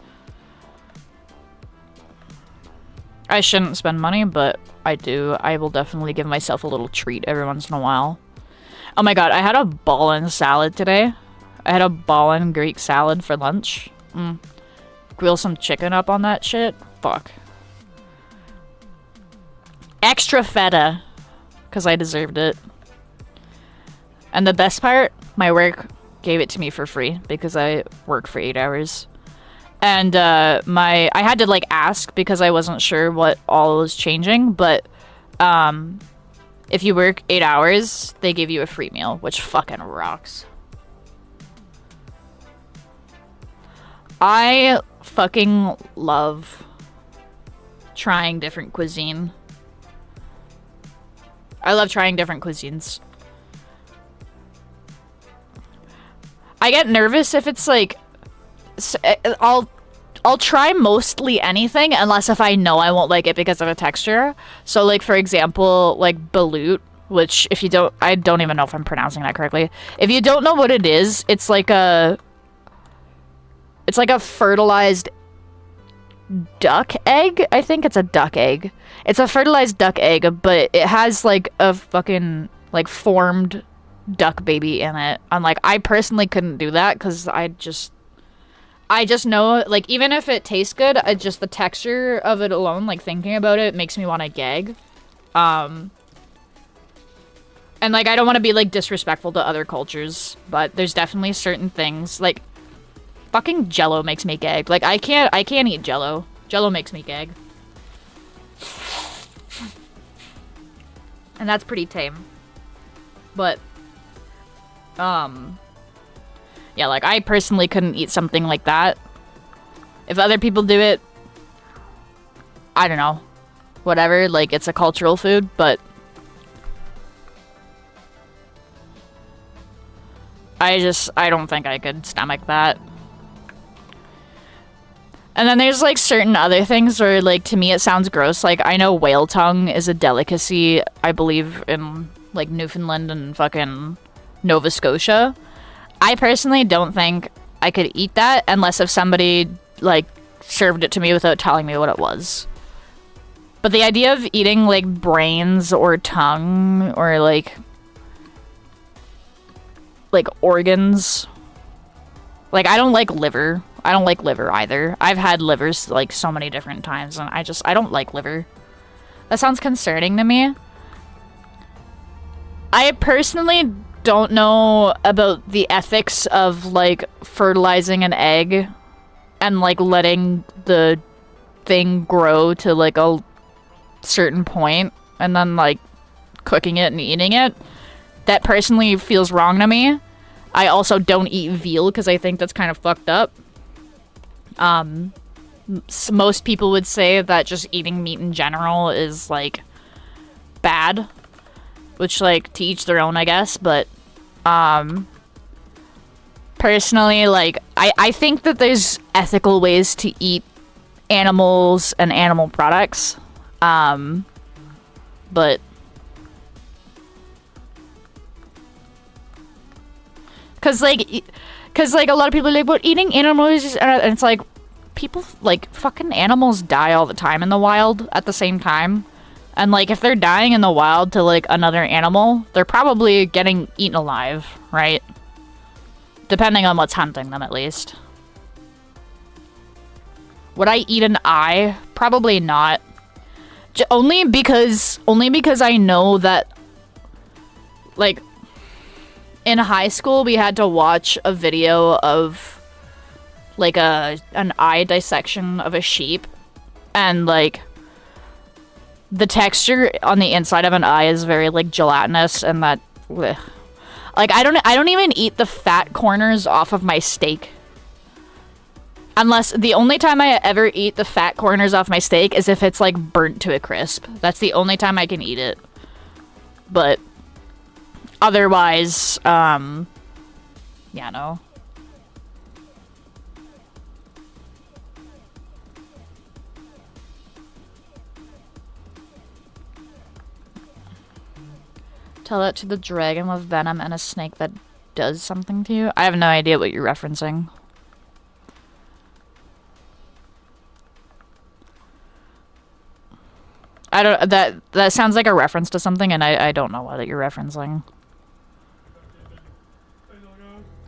I shouldn't spend money, but I do. I will definitely give myself a little treat every once in a while. Oh my god, I had a ballin' salad today. I had a ballin' Greek salad for lunch. Grill some chicken up on that shit. Fuck. Extra feta, because I deserved it. And the best part, my work gave it to me for free, because I work for 8 hours. And I had to like ask because I wasn't sure what all was changing, but if you work 8 hours, they give you a free meal, which fucking rocks. I fucking love trying different cuisine. I love trying different cuisines. I get nervous if it's like... I'll try mostly anything unless if I know I won't like it because of a texture. So like for example, like balut, which if you don't, I don't even know if I'm pronouncing that correctly. If you don't know what it is, it's like a fertilized duck egg. I think it's a duck egg. It's a fertilized duck egg, but it has like a fucking like formed duck baby in it. I'm like, I personally couldn't do that because I just know, like, even if it tastes good, just the texture of it alone, like, thinking about it makes me want to gag. And, like, I don't want to be, like, disrespectful to other cultures, but there's definitely certain things, like, fucking Jell-O makes me gag. Like, I can't eat Jell-O. Jell-O makes me gag. And that's pretty tame. But, yeah, like, I personally couldn't eat something like that. If other people do it, I don't know. Whatever, like, it's a cultural food, but... I don't think I could stomach that. And then there's, like, certain other things where, like, to me it sounds gross. Like, I know whale tongue is a delicacy, I believe, in, like, Newfoundland and fucking Nova Scotia. I personally don't think I could eat that unless if somebody, like, served it to me without telling me what it was. But the idea of eating, like, brains or tongue or, like, organs... Like, I don't like liver. I don't like liver either. I've had livers, like, so many different times, and I don't like liver. That sounds concerning to me. I personally don't know about the ethics of, like, fertilizing an egg and, like, letting the thing grow to, like, a certain point and then, like, cooking it and eating it. That personally feels wrong to me. I also don't eat veal because I think that's kind of fucked up. Most people would say that just eating meat in general is, like, bad. Which, like, to each their own, I guess, but, personally, like, I think that there's ethical ways to eat animals and animal products, but... Cause, like, a lot of people are like, but eating animals, and it's like, people, like, fucking animals die all the time in the wild at the same time. And, like, if they're dying in the wild to, like, another animal, they're probably getting eaten alive, right? Depending on what's hunting them, at least. Would I eat an eye? Probably not. Only because I know that, like, in high school, we had to watch a video of, like, an eye dissection of a sheep. And, like... the texture on the inside of an eye is very, like, gelatinous, and that... Ugh. Like, I don't even eat the fat corners off of my steak. Unless... the only time I ever eat the fat corners off my steak is if it's, like, burnt to a crisp. That's the only time I can eat it. But... otherwise, yeah, no. Tell that to the dragon with venom and a snake that does something to you? I have no idea what you're referencing. I don't... that sounds like a reference to something, and I don't know what you're referencing.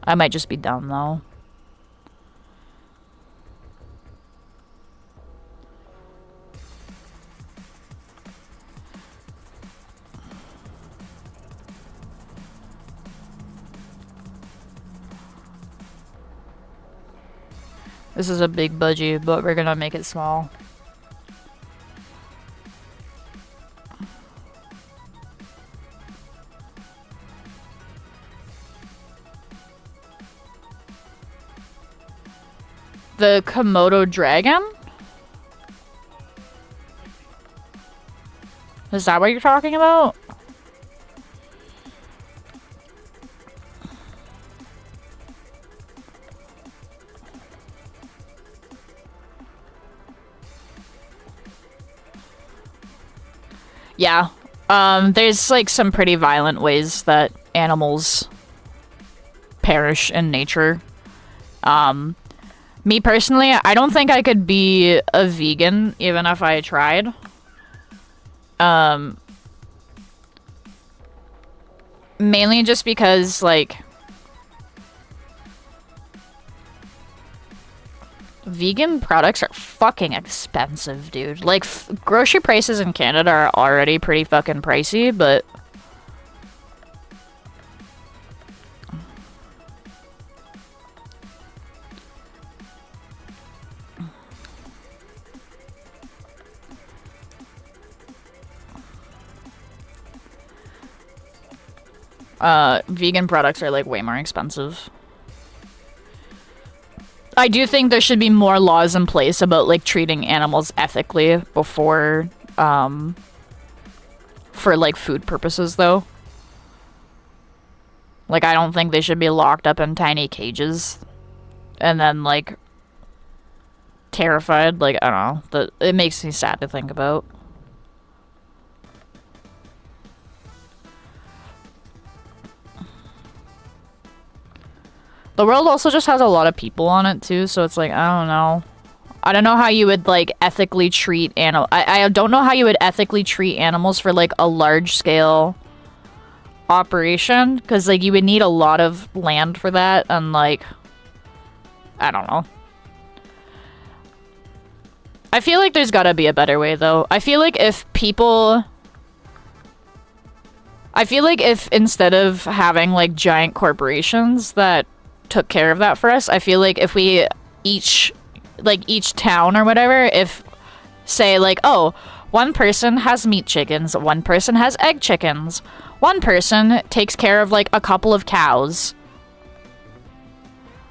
I might just be dumb, though. This is a big budgie, but we're gonna make it small. The Komodo dragon? Is that what you're talking about? Yeah. There's, like, some pretty violent ways that animals perish in nature. Me personally, I don't think I could be a vegan even if I tried. Mainly just because, like, vegan products are fucking expensive, dude. Like, grocery prices in Canada are already pretty fucking pricey, but... vegan products are, like, way more expensive. I do think there should be more laws in place about, like, treating animals ethically before, for, like, food purposes, though. Like, I don't think they should be locked up in tiny cages and then, like, terrified. Like, I don't know. It makes me sad to think about. The world also just has a lot of people on it, too, so it's like, I don't know. I don't know how you would, like, ethically treat I don't know how you would ethically treat animals for, like, a large-scale operation, because, like, you would need a lot of land for that, and, like, I don't know. I feel like there's gotta be a better way, though. I feel like if people... I feel like if instead of having like giant corporations that took care of that for us, I feel like if we each town or whatever, if say like, oh, one person has meat chickens, one person has egg chickens, one person takes care of like a couple of cows.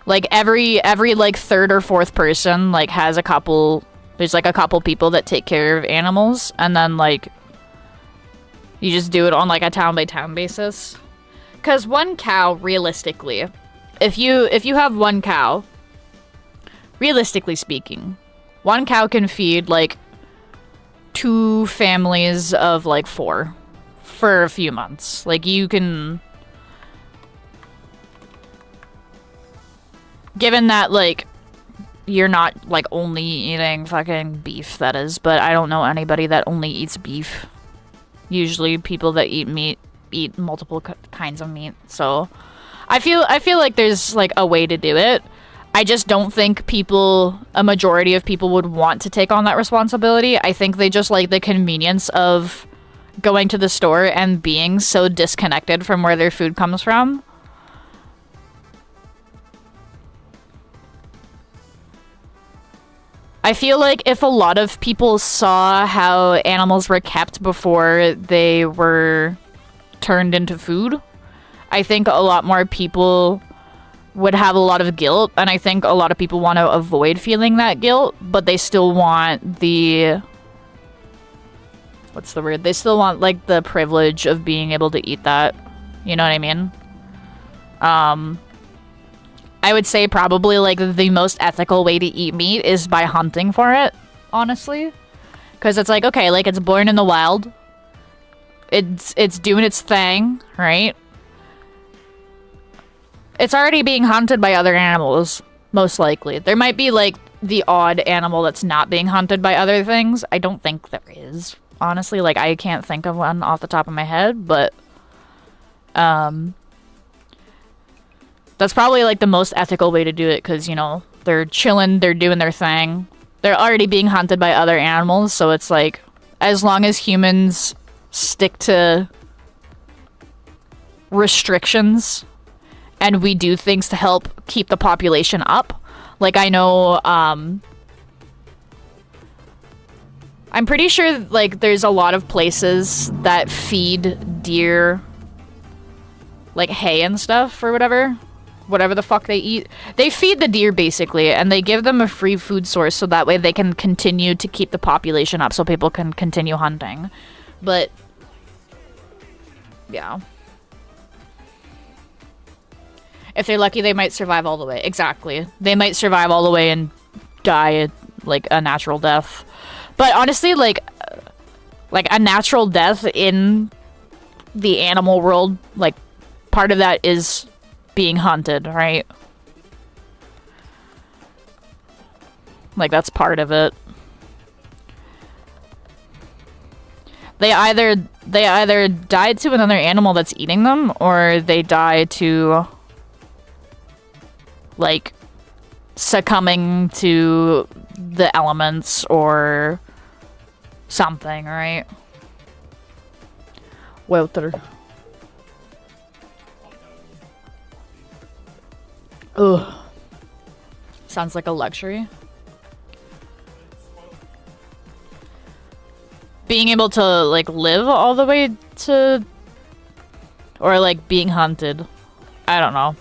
Like every like third or fourth person like has a couple, there's like a couple people that take care of animals, and then like you just do it on like a town by town basis. Cause one cow, realistically, if you have one cow, realistically speaking, one cow can feed like 2 families of like 4 for a few months. Like you can, given that like you're not like only eating fucking beef, that is, but I don't know anybody that only eats beef. Usually people that eat meat eat multiple kinds of meat. So I feel like there's like a way to do it. I just don't think a majority of people would want to take on that responsibility. I think they just like the convenience of going to the store and being so disconnected from where their food comes from. I feel like if a lot of people saw how animals were kept before they were turned into food, I think a lot more people would have a lot of guilt, and I think a lot of people want to avoid feeling that guilt, but they still want the... what's the word? They still want, like, the privilege of being able to eat that. You know what I mean? I would say probably, like, the most ethical way to eat meat is by hunting for it, honestly. Because it's like, okay, like, it's born in the wild. It's doing its thing, right? It's already being hunted by other animals, most likely. There might be, like, the odd animal that's not being hunted by other things. I don't think there is, honestly. Like, I can't think of one off the top of my head, but... that's probably, like, the most ethical way to do it, because, you know, they're chilling, they're doing their thing. They're already being hunted by other animals, so it's like, as long as humans stick to restrictions and we do things to help keep the population up. Like, I know, I'm pretty sure, like, there's a lot of places that feed deer, like, hay and stuff, or whatever the fuck they eat. They feed the deer, basically, and they give them a free food source so that way they can continue to keep the population up so people can continue hunting. But, yeah. If they're lucky, they might survive all the way. Exactly. They might survive all the way and die, like, a natural death. But honestly, like a natural death in the animal world, like, part of that is being hunted, right? Like, that's part of it. They either die to another animal that's eating them, or they die to, like, succumbing to the elements or something, right? Water. Ugh. Sounds like a luxury. Being able to, like, live all the way to... or, like, being hunted. I don't know.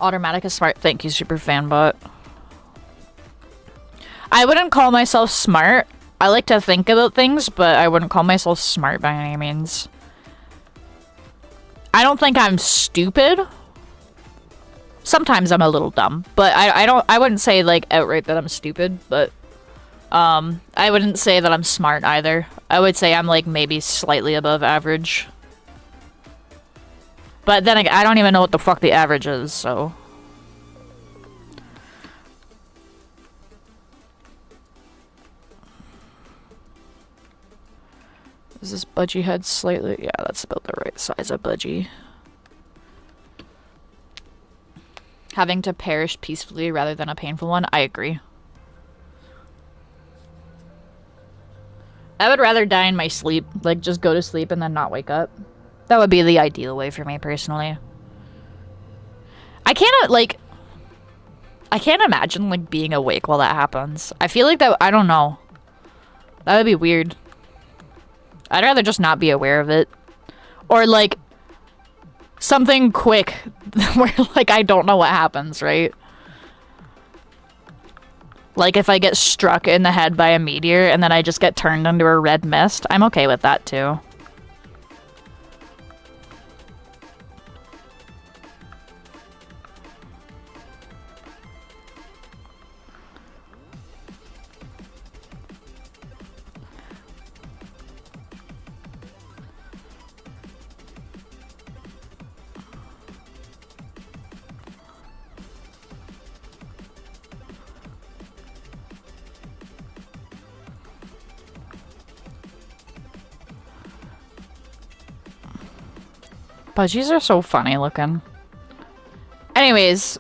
Automatic is smart. Thank you, Super Fanbot. I wouldn't call myself smart. I like to think about things, but I wouldn't call myself smart by any means. I don't think I'm stupid. Sometimes I'm a little dumb, but I wouldn't say, like, outright that I'm stupid, but I wouldn't say that I'm smart either. I would say I'm, like, maybe slightly above average. But then I don't even know what the fuck the average is, so. Is this budgie head slightly? Yeah, that's about the right size of budgie. Having to perish peacefully rather than a painful one, I agree. I would rather die in my sleep, like just go to sleep and then not wake up. That would be the ideal way for me, personally. I can't, like... I can't imagine, like, being awake while that happens. I feel like that... I don't know. That would be weird. I'd rather just not be aware of it. Or, like, something quick where, like, I don't know what happens, right? Like, if I get struck in the head by a meteor and then I just get turned into a red mist, I'm okay with that, too. Budgies are so funny looking. Anyways.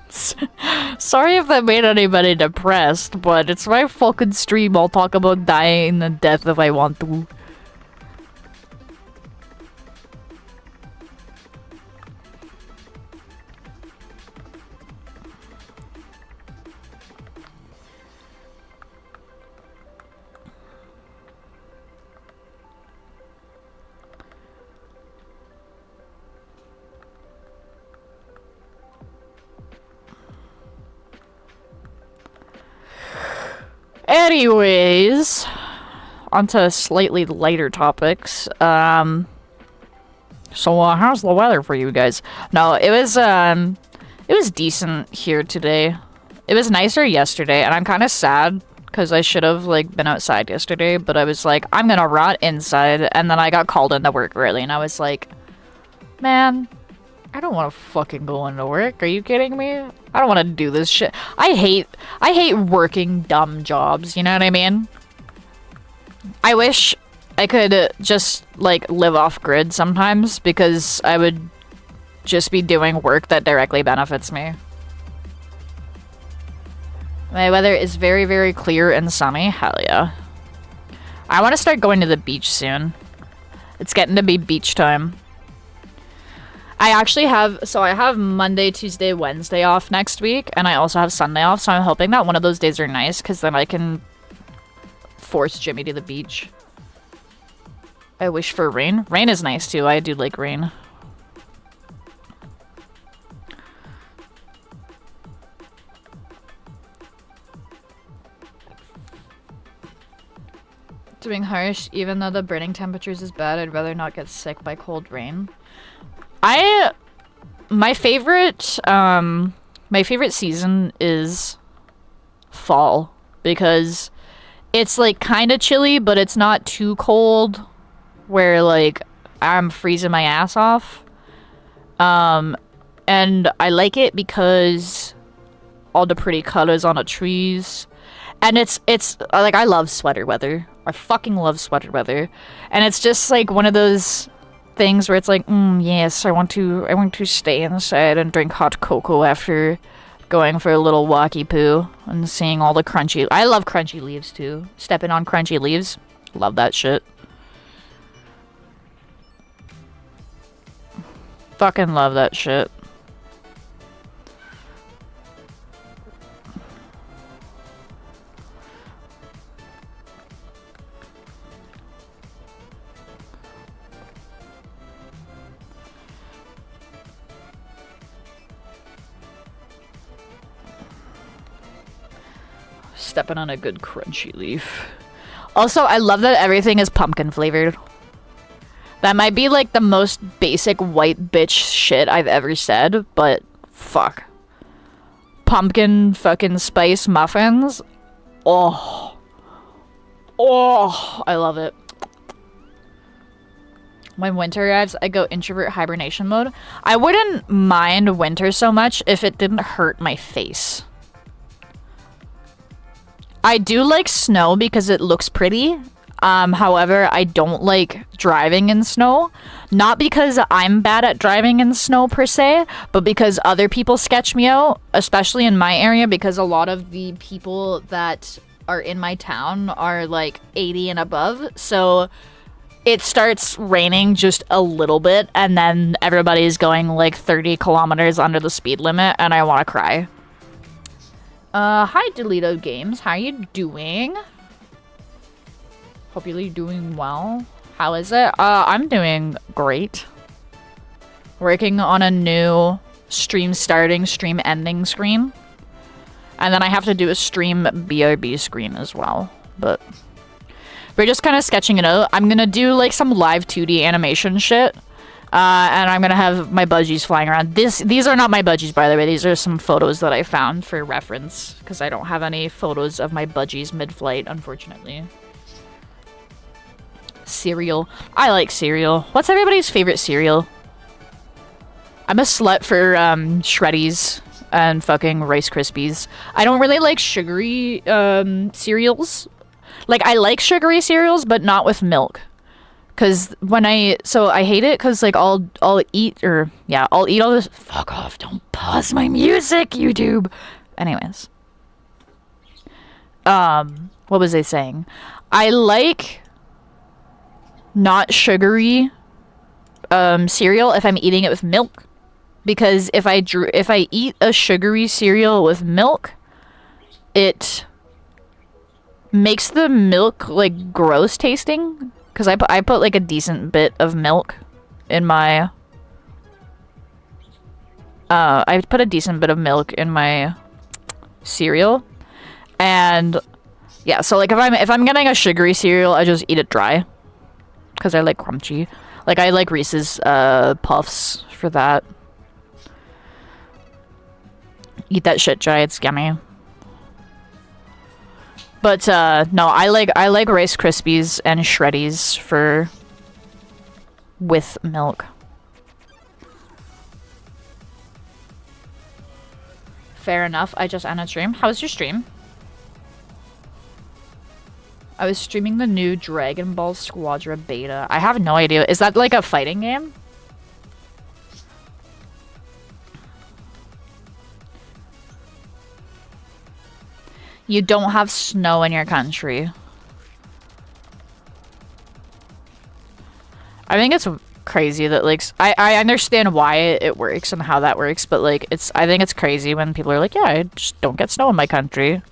Sorry if that made anybody depressed, but it's my fucking stream. I'll talk about dying and death if I want to. Anyways, onto slightly lighter topics. So how's the weather for you guys? No, it was decent here today. It was nicer yesterday, and I'm kind of sad because I should have like been outside yesterday, but I was like, I'm gonna rot inside, and then I got called into work early, and I was like, man, I don't want to fucking go into work. Are you kidding me? I don't want to do this shit. I hate working dumb jobs, you know what I mean? I wish I could just, like, live off grid sometimes, because I would just be doing work that directly benefits me. My weather is very, very clear and sunny. Hell yeah. I want to start going to the beach soon. It's getting to be beach time. I actually have, so I have Monday, Tuesday, Wednesday off next week, and I also have Sunday off, so I'm hoping that one of those days are nice, because then I can force Jimmy to the beach. I wish for rain. Rain is nice, too. I do like rain. Doing harsh, even though the burning temperatures is bad, I'd rather not get sick by cold rain. My favorite season is fall, because it's like kind of chilly, but it's not too cold where like I'm freezing my ass off. And I like it because all the pretty colors on the trees, and it's like, I love sweater weather. I fucking love sweater weather, and it's just like one of those things where it's like, yes, I want to stay inside and drink hot cocoa after going for a little walkie poo and seeing all the crunchy. I love crunchy leaves too. Stepping on crunchy leaves, love that shit. Fucking love that shit. Stepping on a good crunchy leaf. Also, I love that everything is pumpkin flavored. That might be like the most basic white bitch shit I've ever said, but fuck. Pumpkin fucking spice muffins. Oh. Oh, I love it. When winter arrives, I go introvert hibernation mode. I wouldn't mind winter so much if it didn't hurt my face. I do like snow because it looks pretty. However, I don't like driving in snow. Not because I'm bad at driving in snow per se, but because other people sketch me out, especially in my area, because a lot of the people that are in my town are like 80 and above. So it starts raining just a little bit, and then everybody's going like 30 kilometers under the speed limit, and I want to cry. Hi, Deleted Games. How you doing? Hope you're doing well. How is it? I'm doing great. Working on a new stream starting, stream ending screen. And then I have to do a stream BRB screen as well. But we're just kind of sketching it out. I'm gonna do like some live 2D animation shit. And I'm gonna have my budgies flying around. These are not my budgies, by the way. These are some photos that I found for reference. Because I don't have any photos of my budgies mid-flight, unfortunately. Cereal. I like cereal. What's everybody's favorite cereal? I'm a slut for Shreddies and fucking Rice Krispies. I don't really like sugary cereals. Like, I like sugary cereals, but not with milk. Cause when I hate it because like I'll eat all this. Fuck off! Don't pause my music, YouTube. Anyways, what was I saying? I like not sugary cereal if I'm eating it with milk, because if I eat a sugary cereal with milk, it makes the milk like gross tasting. Because I put like a decent bit of milk in my I put a decent bit of milk in my cereal, and yeah, so like if I'm getting a sugary cereal, I just eat it dry because I like crunchy. Like I like Reese's Puffs for that. Eat that shit dry, it's yummy. But no, I like Rice Krispies and Shreddies for with milk. Fair enough. I just ended stream. How was your stream? I was streaming the new Dragon Ball Squadra beta. I have no idea. Is that like a fighting game? You don't have snow in your country. I think it's crazy that like I understand why it works and how that works, but like I think it's crazy when people are like, yeah, I just don't get snow in my country.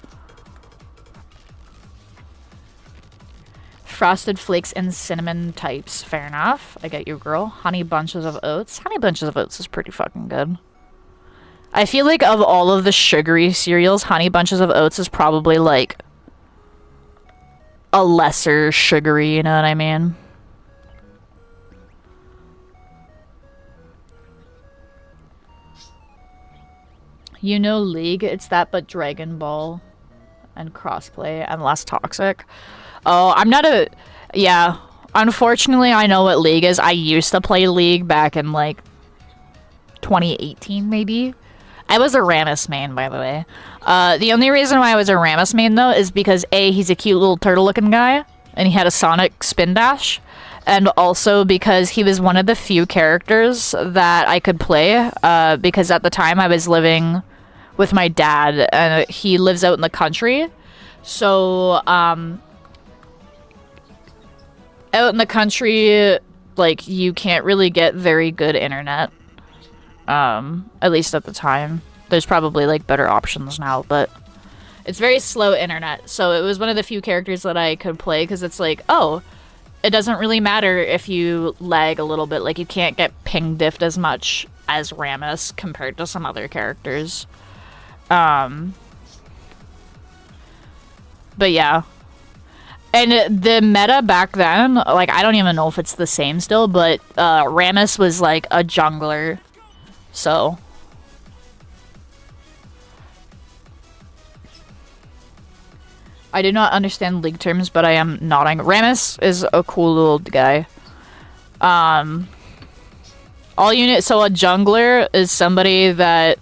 Frosted Flakes and cinnamon types. Fair enough. I get you, girl. Honey Bunches of Oats. Honey Bunches of Oats is pretty fucking good. I feel like of all of the sugary cereals, Honey Bunches of Oats is probably like a lesser sugary, you know what I mean? You know League? It's that but Dragon Ball and crossplay and less toxic. Oh, I'm not a... Yeah. Unfortunately, I know what League is. I used to play League back in like 2018 maybe. I was a Rammus main, by the way. The only reason why I was a Rammus main, though, is because A, he's a cute little turtle-looking guy, and he had a Sonic spin dash, and also because he was one of the few characters that I could play, because at the time I was living with my dad, and he lives out in the country, so, out in the country, like, you can't really get very good internet. At least at the time. There's probably like better options now, but it's very slow internet. So it was one of the few characters that I could play because it's like, oh, it doesn't really matter if you lag a little bit. Like you can't get ping diffed as much as Rammus compared to some other characters. But yeah. And the meta back then, like I don't even know if it's the same still, but Rammus was like a jungler. So I do not understand League terms, but I am nodding. Rammus is a cool little guy. All unit, so a jungler is somebody that,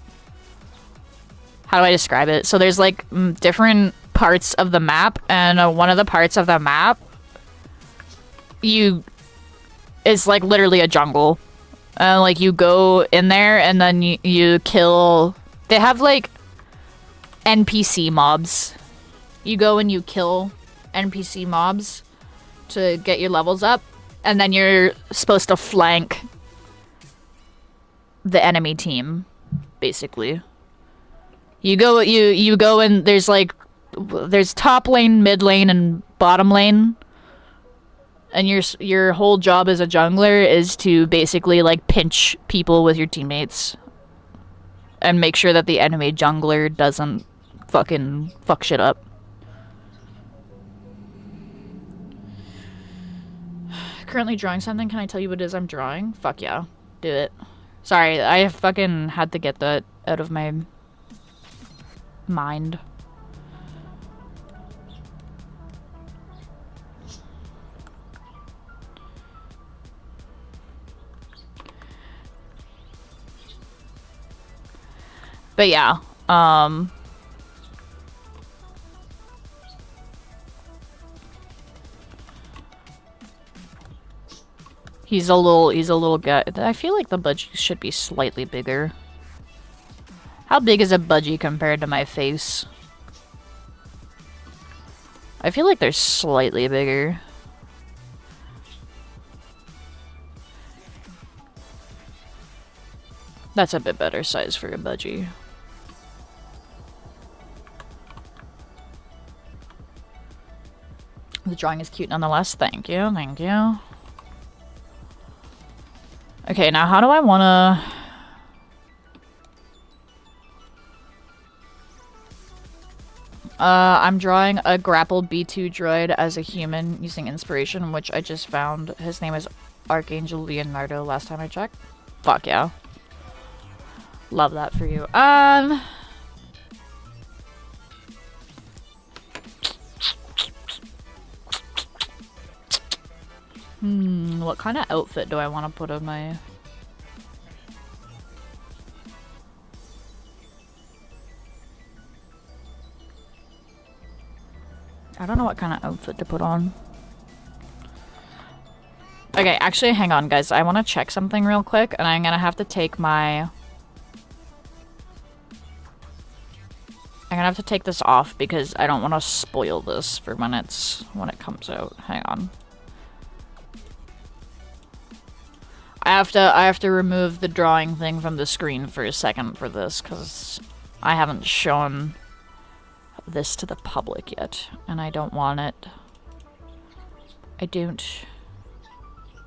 how do I describe it? So there's like different parts of the map, and one of the parts of the map is like literally a jungle. Like you go in there and then you kill, they have like NPC mobs. You go and you kill NPC mobs to get your levels up, And then you're supposed to flank the enemy team, basically. You go and there's top lane, mid lane, and bottom lane. And your whole job as a jungler is to basically like pinch people with your teammates and make sure that the enemy jungler doesn't fucking fuck shit up. Currently drawing something. Can I tell you what it is I'm drawing? Fuck yeah. Do it. Sorry, I fucking had to get that out of my mind. But yeah, he's a little guy. I feel like the budgie should be slightly bigger. How big is a budgie compared to my face? I feel like they're slightly bigger. That's a bit better size for a budgie. The drawing is cute nonetheless. Thank you, thank you. Okay, now how do I wanna... I'm drawing a grappled B2 droid as a human using inspiration, which I just found. His name is Archangel Leonardo last time I checked. Fuck yeah. Love that for you. What kind of outfit do I want to put on my... I don't know what kind of outfit to put on. Okay, actually, hang on, guys. I want to check something real quick, and I'm gonna have to take my... I'm gonna have to take this off because I don't want to spoil this for when it comes out. Hang on. I have to remove the drawing thing from the screen for a second for this because I haven't shown this to the public yet, and I don't want it. I don't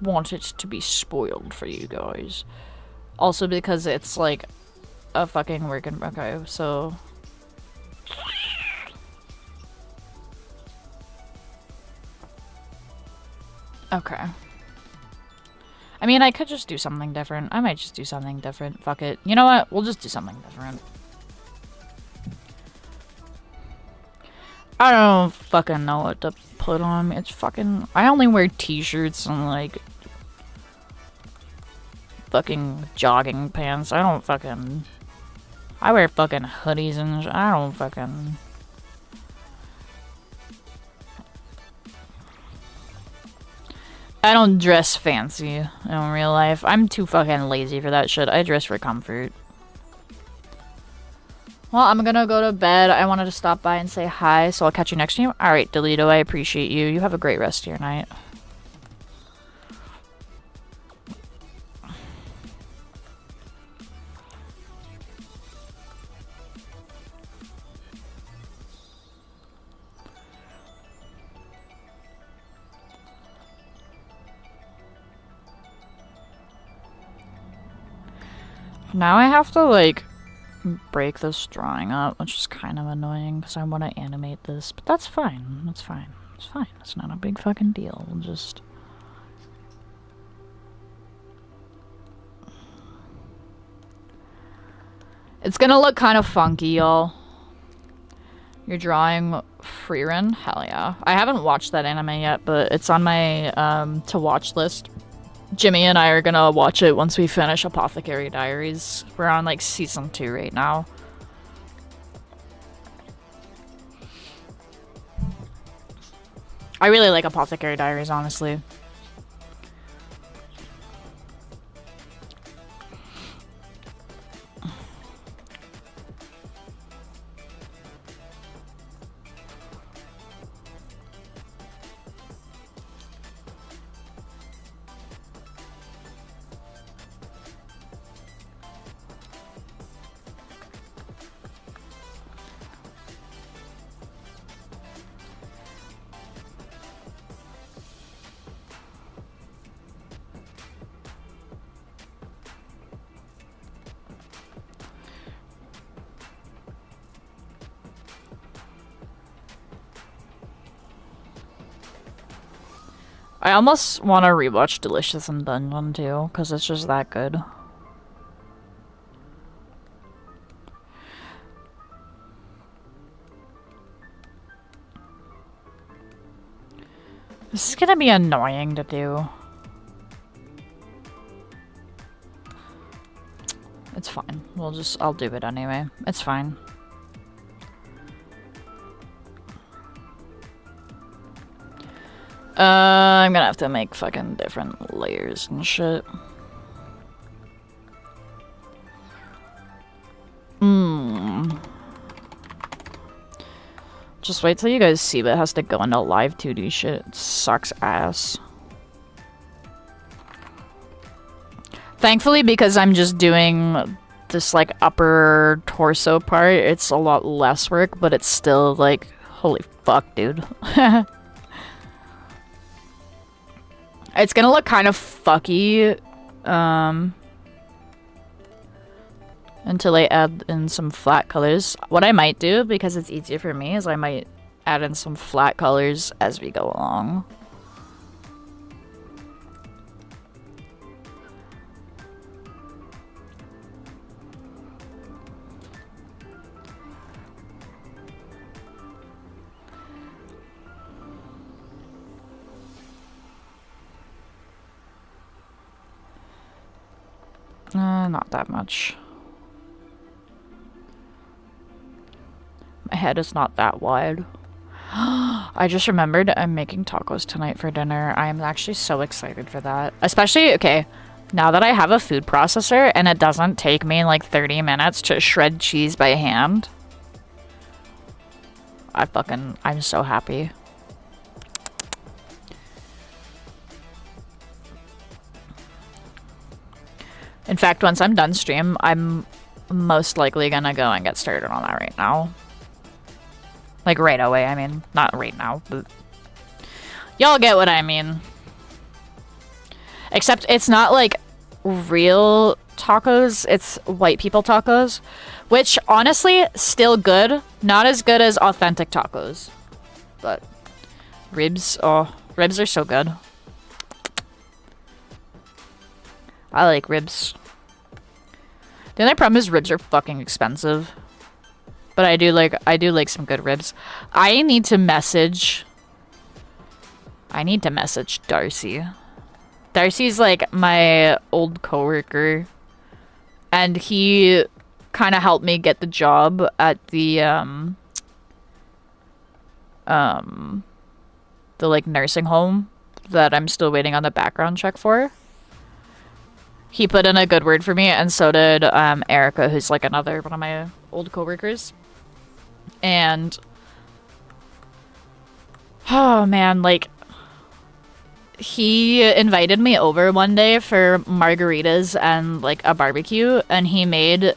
want it to be spoiled for you guys. Also because it's like a fucking working... Okay, so... Okay. I mean, I could just do something different. I might just do something different. Fuck it. You know what? We'll just do something different. I don't fucking know what to put on. It's fucking... I only wear t-shirts and, like... fucking jogging pants. I don't fucking... I wear fucking hoodies and... I don't fucking... I don't dress fancy in real life. I'm too fucking lazy for that shit. I dress for comfort. Well, I'm gonna go to bed. I wanted to stop by and say hi, so I'll catch you next time. Alright, Delito, I appreciate you. You have a great rest of your night. Now I have to, like, break this drawing up, which is kind of annoying because I want to animate this, but that's fine. That's fine. It's fine. It's not a big fucking deal. We'll just... It's gonna look kind of funky, y'all. You're drawing Freerin? Hell yeah. I haven't watched that anime yet, but it's on my to watch list. Jimmy and I are gonna watch it once we finish Apothecary Diaries. We're on, like, season 2 right now. I really like Apothecary Diaries, honestly. I almost want to rewatch Delicious in Dungeon too, because it's just that good. This is gonna be annoying to do. It's fine. I'll do it anyway. It's fine. I'm gonna have to make fucking different layers and shit. Just wait till you guys see what has to go into live 2D shit. It sucks ass. Thankfully, because I'm just doing this, like, upper torso part, it's a lot less work, but it's still, like, holy fuck, dude. It's gonna look kind of fucky, until I add in some flat colors. What I might do, because it's easier for me, is I might add in some flat colors as we go along. Not that much. My head is not that wide. I just remembered I'm making tacos tonight for dinner. I am actually so excited for that. Especially, okay, now that I have a food processor and it doesn't take me like 30 minutes to shred cheese by hand. I'm so happy. In fact, once I'm done stream, I'm most likely gonna go and get started on that right now. Like, right away, I mean. Not right now, but... y'all get what I mean. Except it's not, like, real tacos. It's white people tacos. Which, honestly, still good. Not as good as authentic tacos. But... ribs, oh, ribs are so good. I like ribs. The only problem is ribs are fucking expensive. But I do like some good ribs. I need to message Darcy. Darcy's like my old coworker. And he kind of helped me get the job at the like nursing home that I'm still waiting on the background check for. He put in a good word for me, and so did Erica, who's like another one of my old coworkers. And oh man, like he invited me over one day for margaritas and like a barbecue, and he made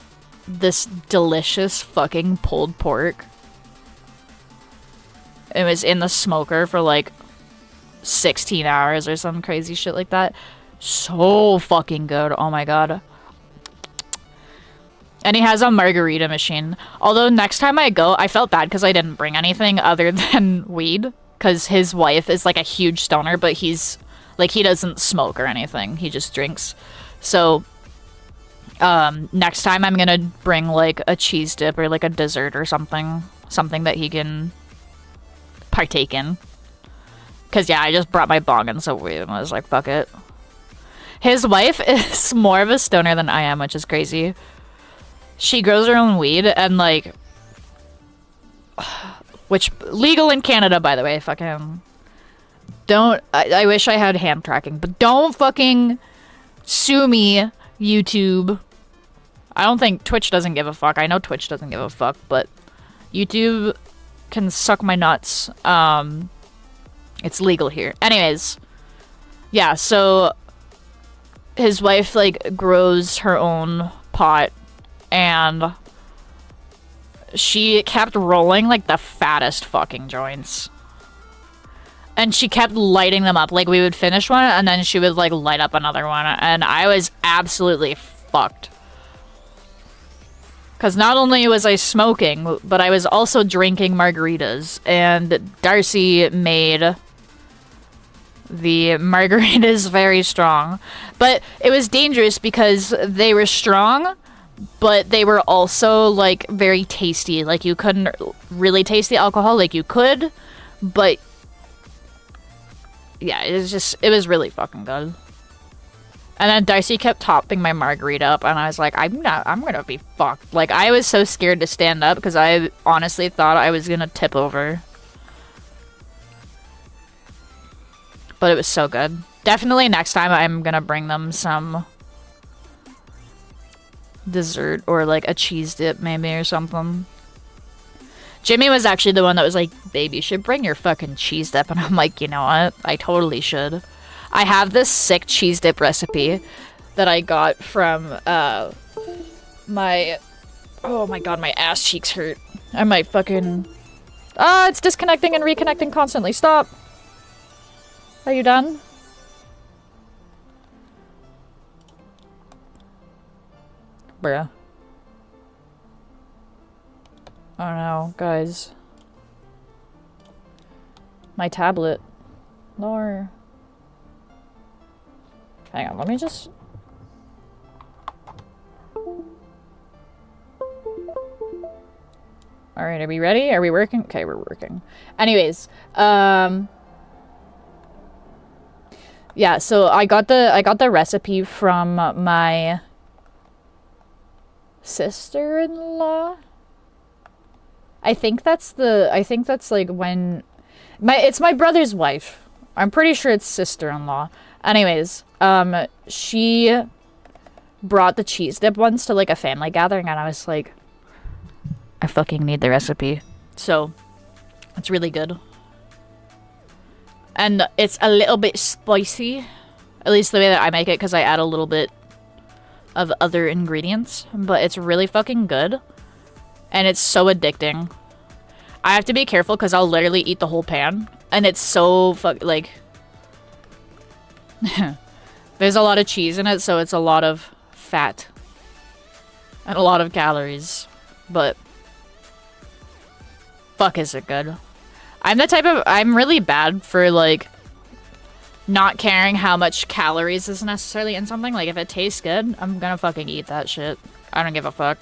this delicious fucking pulled pork. It was in the smoker for like 16 hours or some crazy shit like that. So fucking good. Oh my god. And he has a margarita machine. Although next time I go, I felt bad because I didn't bring anything other than weed. Because his wife is like a huge stoner, but he's like, he doesn't smoke or anything. He just drinks. So next time I'm gonna bring like a cheese dip or like a dessert or something. Something that he can partake in. Because yeah, I just brought my bong and so weird and I was like, fuck it. His wife is more of a stoner than I am, which is crazy. She grows her own weed and like, which legal in Canada, by the way. Fucking don't. I wish I had hand tracking, but don't fucking sue me, YouTube. I don't think Twitch doesn't give a fuck. I know Twitch doesn't give a fuck, but YouTube can suck my nuts. It's legal here. Anyways, yeah. So his wife like grows her own pot. And she kept rolling, like, the fattest fucking joints. And she kept lighting them up. Like, we would finish one, and then she would, like, light up another one. And I was absolutely fucked. Because not only was I smoking, but I was also drinking margaritas. And Darcy made the margarita is very strong. But it was dangerous because they were strong, but they were also, like, very tasty. Like, you couldn't really taste the alcohol like you could, but yeah, it was really fucking good. And then Darcy kept topping my margarita up, and I was like, I'm gonna be fucked. Like, I was so scared to stand up because I honestly thought I was gonna tip over. But it was so good. Definitely next time I'm gonna bring them some dessert or like a cheese dip maybe or something. Jimmy was actually the one that was like, babe, you should bring your fucking cheese dip. And I'm like, you know what? I totally should. I have this sick cheese dip recipe that I got from my... Oh my god, my ass cheeks hurt. I might fucking... Ah, it's disconnecting and reconnecting constantly. Stop! Are you done? Bruh. Oh no, guys. My tablet. No. Hang on, let me just... Alright, are we ready? Are we working? Okay, we're working. Anyways, yeah, so I got the recipe from my sister-in-law. I think that's like when it's my brother's wife. I'm pretty sure it's sister-in-law. Anyways, she brought the cheese dip once to like a family gathering, and I was like, I fucking need the recipe. So it's really good. And it's a little bit spicy, at least the way that I make it, because I add a little bit of other ingredients, but it's really fucking good. And it's so addicting. I have to be careful because I'll literally eat the whole pan. And it's so like... There's a lot of cheese in it, so it's a lot of fat. And a lot of calories. But... fuck is it good. I'm the type of... I'm really bad for, like... not caring how much calories is necessarily in something. Like, if it tastes good, I'm gonna fucking eat that shit. I don't give a fuck.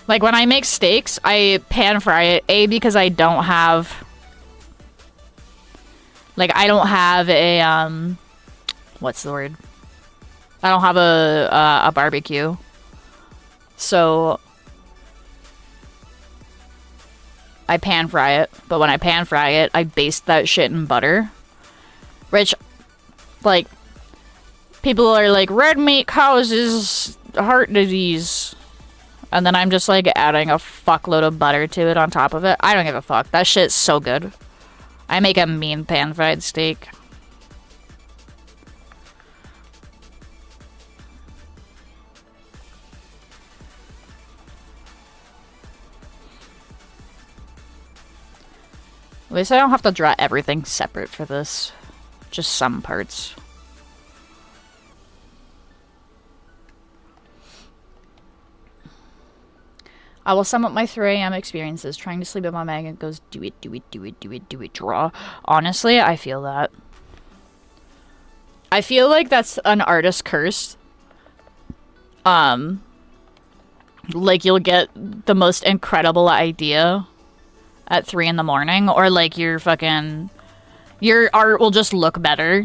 Like, when I make steaks, I pan fry it. A, because I don't have... like, I don't have a, what's the word? I don't have a barbecue. So... I pan fry it, but when I pan fry it, I baste that shit in butter. Which, like, people are like, red meat causes heart disease. And then I'm just, like, adding a fuckload of butter to it on top of it. I don't give a fuck. That shit's so good. I make a mean pan-fried steak. At least I don't have to draw everything separate for this. Just some parts. I will sum up my 3 AM experiences. Trying to sleep at my magnet goes, do it, do it, do it, do it, do it, draw. Honestly, I feel that. I feel like that's an artist curse. Like, you'll get the most incredible idea at 3 in the morning, or like your art will just look better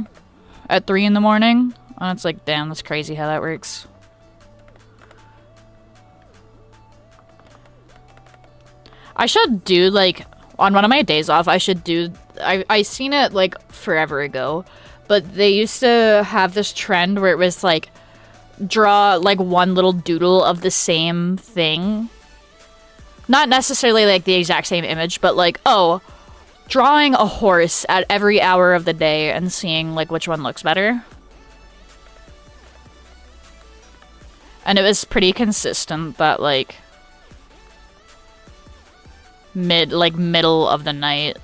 at 3 in the morning. And it's like, damn, that's crazy how that works. I should do, like, on one of my days off, I should do, I seen it, like, forever ago, but they used to have this trend where it was, like, draw, like, one little doodle of the same thing. Not necessarily, like, the exact same image, but, like, oh, drawing a horse at every hour of the day and seeing, like, which one looks better. And it was pretty consistent that, like, middle of the night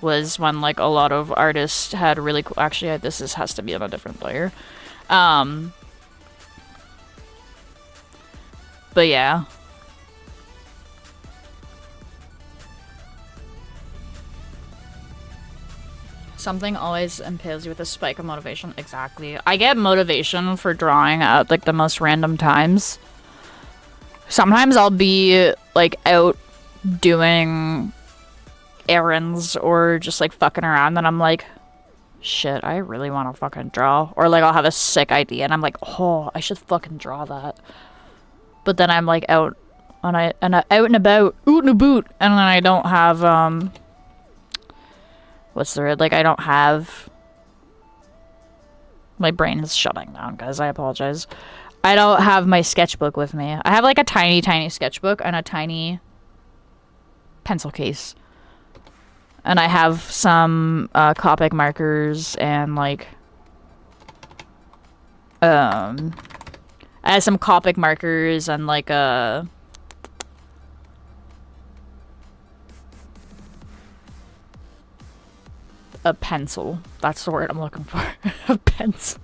was when, like, a lot of artists had really cool... Actually, this has to be on a different player. But yeah. Something always impales you with a spike of motivation. Exactly. I get motivation for drawing at like the most random times. Sometimes I'll be like out doing errands or just like fucking around and I'm like, shit, I really want to fucking draw. Or like I'll have a sick idea and I'm like, oh, I should fucking draw that. But then I'm like out and out and about, oot and a boot, and then I don't have what's the word? Like I don't have, my brain is shutting down, guys. I apologize. I don't have my sketchbook with me. I have like a tiny, tiny sketchbook and a tiny pencil case. And I have some Copic markers and like I have some Copic markers and like a pencil. That's the word I'm looking for. A pencil.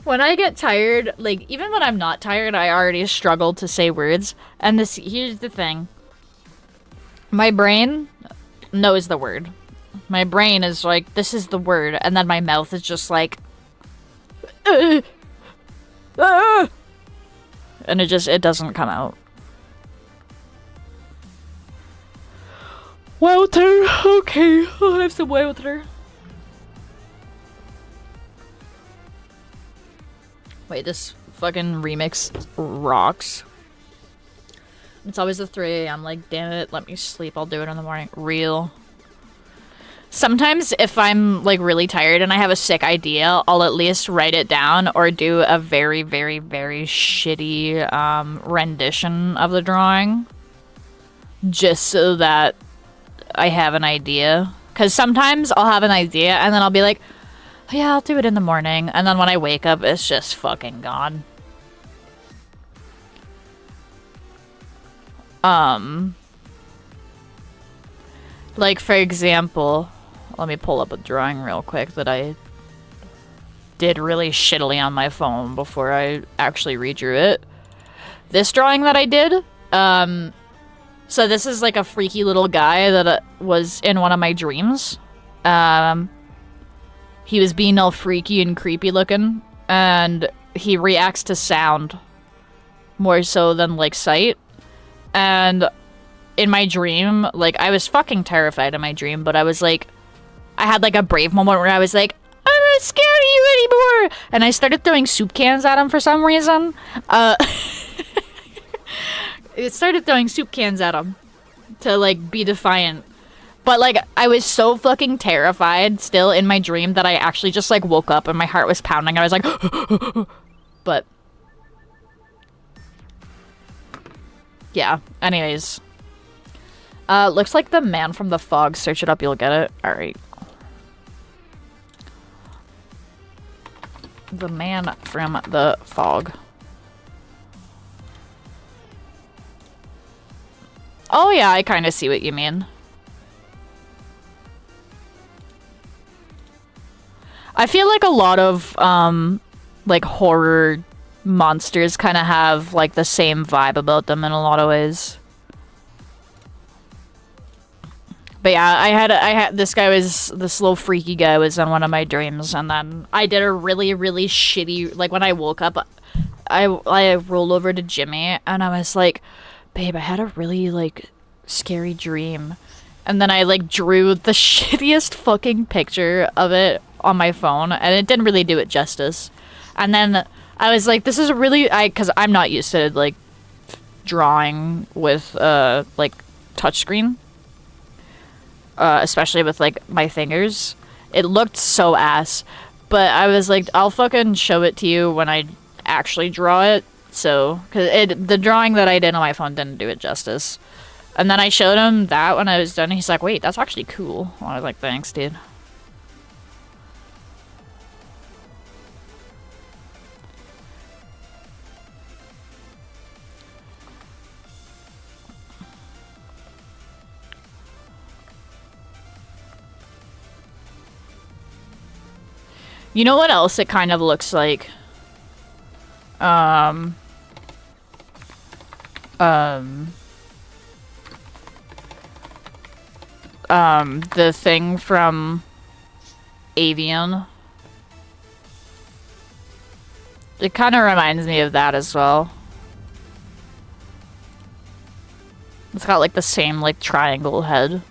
When I get tired, like even when I'm not tired, I already struggle to say words. And here's the thing. My brain knows the word. My brain is like, this is the word, and then my mouth is just like, and it doesn't come out. Water, okay, I'll have some water. Wait, this fucking remix rocks. It's always at 3 a.m. Like, damn it, let me sleep. I'll do it in the morning. Real. Sometimes if I'm, like, really tired and I have a sick idea, I'll at least write it down or do a very, very, very shitty rendition of the drawing. Just so that I have an idea. Because sometimes I'll have an idea and then I'll be like, oh, yeah, I'll do it in the morning. And then when I wake up, it's just fucking gone. Like, for example, let me pull up a drawing real quick that I did really shittily on my phone before I actually redrew it. This drawing that I did, so this is like a freaky little guy that was in one of my dreams. He was being all freaky and creepy looking, and he reacts to sound more so than like sight. And in my dream, like, I was fucking terrified in my dream, but I was like, I had like a brave moment where I was like, I'm not scared of you anymore, and I started throwing soup cans at him for some reason. It started throwing soup cans at him to like be defiant. But like, I was so fucking terrified still in my dream that I actually just like woke up and my heart was pounding. I was like, but yeah, anyways. Looks like the man from the fog. Search it up, you'll get it. Alright. The man from the fog. Oh yeah, I kind of see what you mean. I feel like a lot of, like, horror monsters kind of have, like, the same vibe about them in a lot of ways. But yeah, I had, this little freaky guy was in one of my dreams, and then I did a really, really shitty, like, when I woke up, I rolled over to Jimmy, and I was like, babe, I had a really, like, scary dream. And then I, like, drew the shittiest fucking picture of it on my phone, and it didn't really do it justice. And then I was like, this is really, because I'm not used to, like, drawing with, like, touchscreen. Especially with, like, my fingers. It looked so ass. But I was like, I'll fucking show it to you when I actually draw it. So, because the drawing that I did on my phone didn't do it justice. And then I showed him that when I was done, and he's like, wait, that's actually cool. I was like, thanks, dude. You know what else it kind of looks like? the thing from Avian. It kind of reminds me of that as well. It's got like the same like triangle head.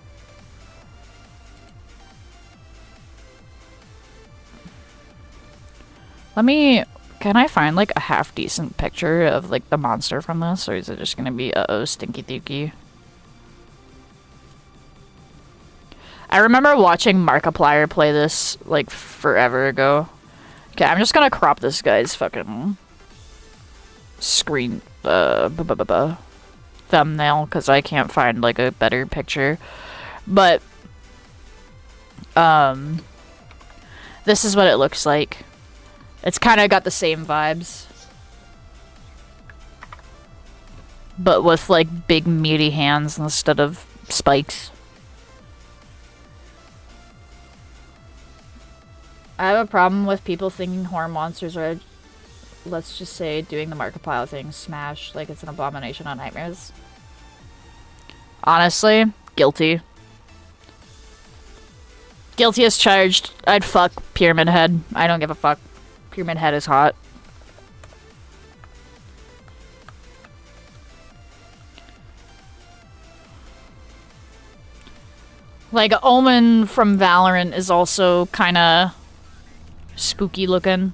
Can I find like a half decent picture of like the monster from this, or is it just gonna be uh-oh stinky dookie? I remember watching Markiplier play this like forever ago. Okay, I'm just gonna crop this guy's fucking screen thumbnail because I can't find like a better picture. But this is what it looks like. It's kind of got the same vibes, but with like big meaty hands instead of spikes. I have a problem with people thinking horror monsters are, let's just say, doing the Markiplier thing, smash, like it's an abomination on nightmares. Honestly, guilty. Guilty as charged. I'd fuck Pyramid Head. I don't give a fuck. Pyramid Head is hot. Like, Omen from Valorant is also kinda spooky looking.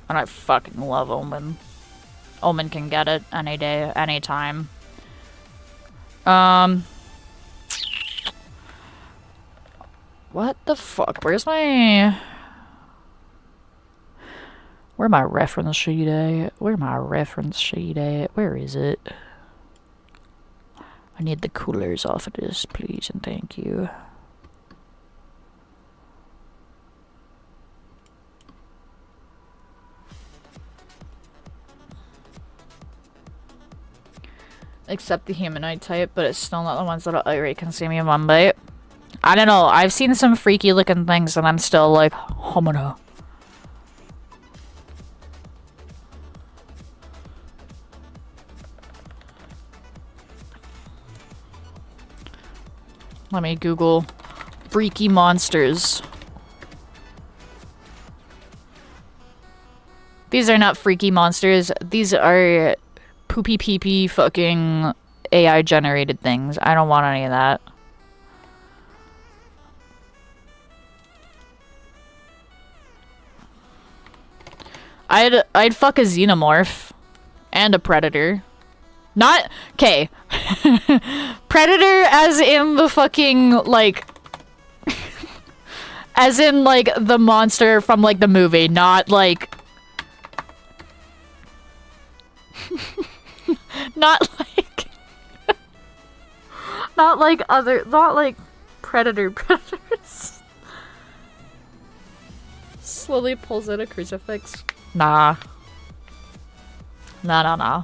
And I fucking love Omen. Omen can get it any day, any time. What the fuck? Where's my reference sheet at? Where my reference sheet at? Where is it? I need the coolers off of this, please, and thank you. Except the humanoid type, but it's still not the ones that'll outright consume you in one bite. I don't know, I've seen some freaky looking things and I'm still like, homina. Let me Google freaky monsters. These are not freaky monsters. These are poopy pee-pee fucking AI generated things. I don't want any of that. I'd fuck a xenomorph and a predator. Not okay. Predator as in the fucking like as in like the monster from like the movie, not like not like not like predators. Slowly pulls out a crucifix. Nah. Nah.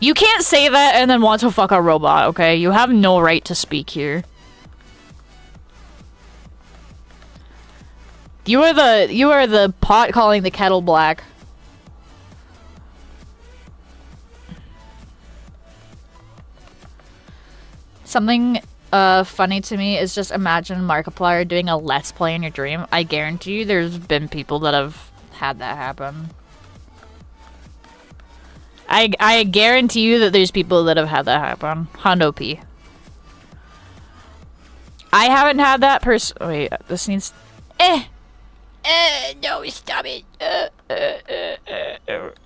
You can't say that and then want to fuck a robot, okay? You have no right to speak here. You are the pot calling the kettle black. Something funny to me is just imagine Markiplier doing a let's play in your dream. I guarantee you there's been people that have had that happen. I guarantee you that there's people that have had that happen. Hondo P. I haven't had that person. Wait, this needs. No, stop it.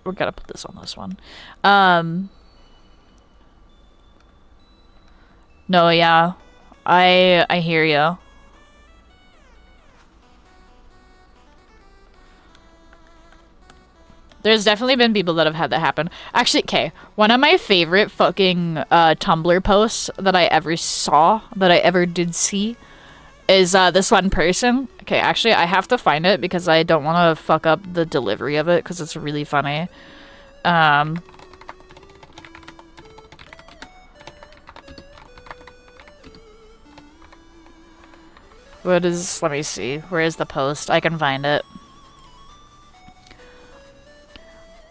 We gotta put this on this one. No, yeah, I hear ya. There's definitely been people that have had that happen. Actually, okay, one of my favorite fucking Tumblr posts that I ever saw, that I ever did see, is this one person. Okay, actually, I have to find it because I don't want to fuck up the delivery of it because it's really funny. What is... Let me see. Where is the post? I can find it.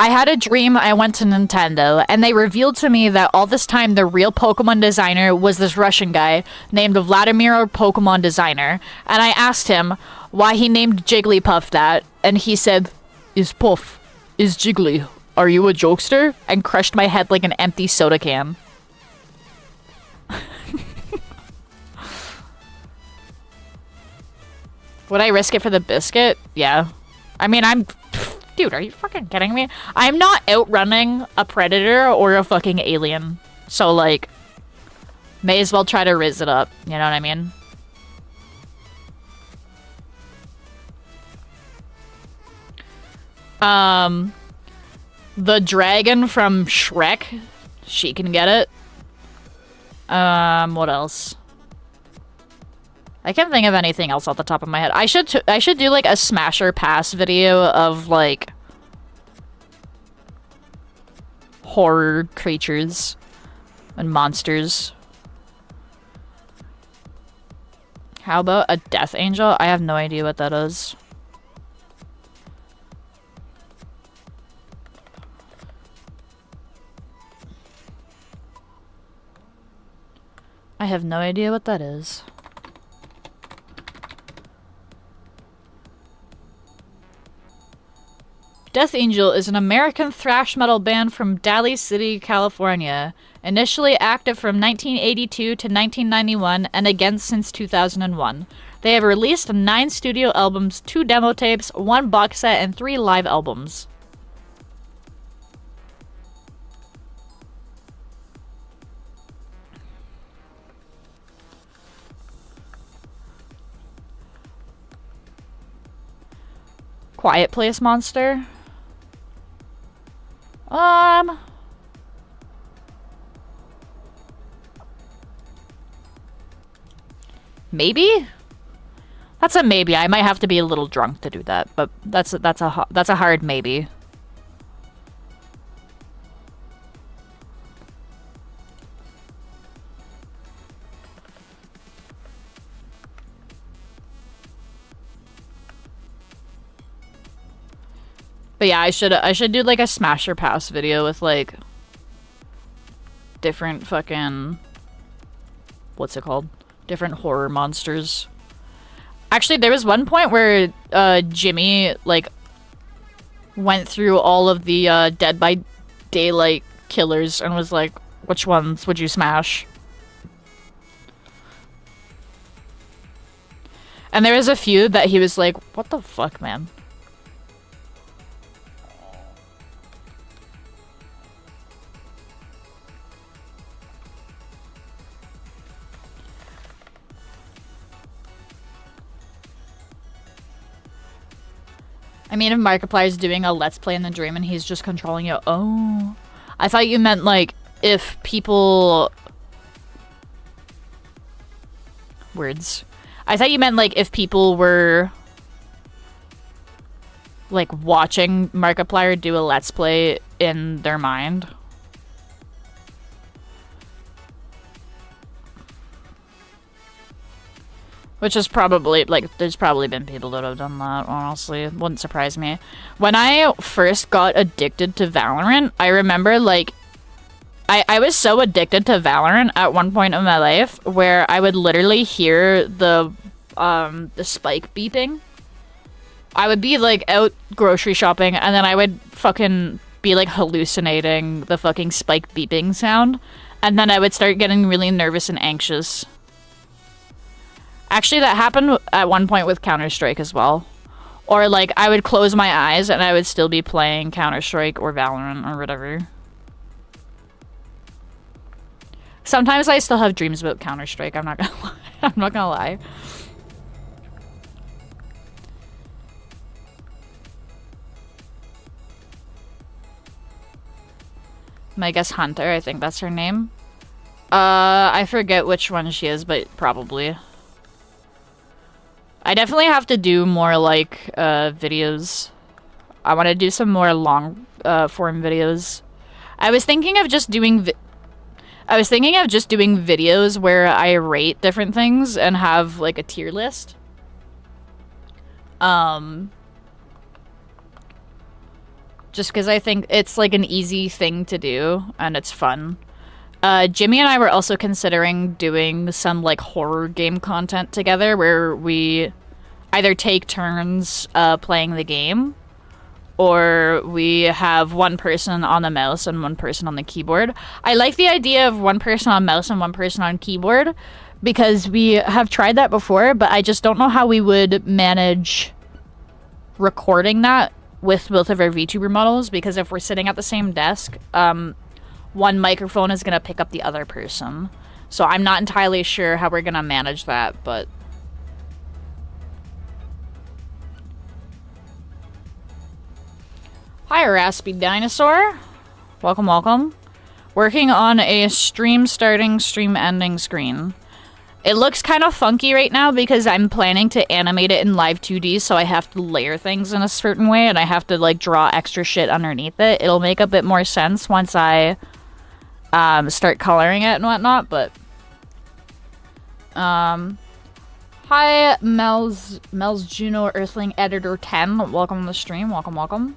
I had a dream. I went to Nintendo, and they revealed to me that all this time the real Pokemon designer was this Russian guy named Vladimir Pokemon Designer. And I asked him why he named Jigglypuff that, and he said, "Is Puff, is Jiggly. Are you a jokester?" And crushed my head like an empty soda can. Would I risk it for the biscuit? Yeah. I mean, Dude, are you fucking kidding me? I'm not outrunning a predator or a fucking alien. So, like, may as well try to rizz it up. You know what I mean? The dragon from Shrek. She can get it. What else? I can't think of anything else off the top of my head. I should do like a smash or pass video of like horror creatures and monsters. How about a death angel? I have no idea what that is. I have no idea what that is. Death Angel is an American thrash metal band from Daly City, California. Initially active from 1982 to 1991 and again since 2001. They have released 9 studio albums, 2 demo tapes, 1 box set, and 3 live albums. Quiet Place Monster. Maybe? That's a maybe. I might have to be a little drunk to do that, but that's a hard maybe. But yeah, I should do like a smash or pass video with like different fucking, what's it called? Different horror monsters. Actually, there was one point where Jimmy like went through all of the Dead by Daylight killers and was like, which ones would you smash? And there was a few that he was like, what the fuck, man? I mean, if Markiplier's doing a Let's Play in the dream and he's just controlling you. Oh. I thought you meant, like, if people... Words. I thought you meant, like, if people were... like, watching Markiplier do a Let's Play in their mind. Which is probably, like, there's probably been people that have done that, honestly. It wouldn't surprise me. When I first got addicted to Valorant, I remember, like, I was so addicted to Valorant at one point in my life where I would literally hear the spike beeping. I would be, like, out grocery shopping, and then I would fucking be, like, hallucinating the fucking spike beeping sound. And then I would start getting really nervous and anxious. Actually, that happened at one point with Counter-Strike as well. Or, like, I would close my eyes and I would still be playing Counter-Strike or Valorant or whatever. Sometimes I still have dreams about Counter-Strike, I'm not gonna lie. I'm not gonna lie. I guess Hunter, I think that's her name. I forget which one she is, but probably. I definitely have to do more, like, videos. I want to do some more long, form videos. I was thinking of just doing videos where I rate different things and have, like, a tier list. Just because I think it's like an easy thing to do and it's fun. Jimmy and I were also considering doing some like horror game content together where we either take turns playing the game, or we have one person on the mouse and one person on the keyboard. I like the idea of one person on mouse and one person on keyboard because we have tried that before, but I just don't know how we would manage recording that with both of our VTuber models, because if we're sitting at the same desk, one microphone is going to pick up the other person. So I'm not entirely sure how we're going to manage that, but... Hi, Raspy Dinosaur. Welcome, welcome. Working on a stream starting, stream ending screen. It looks kind of funky right now because I'm planning to animate it in live 2D, so I have to layer things in a certain way, and I have to, like, draw extra shit underneath it. It'll make a bit more sense once I start coloring it and whatnot, but... Hi, Mel's Juno Earthling Editor 10. Welcome to the stream. Welcome, welcome.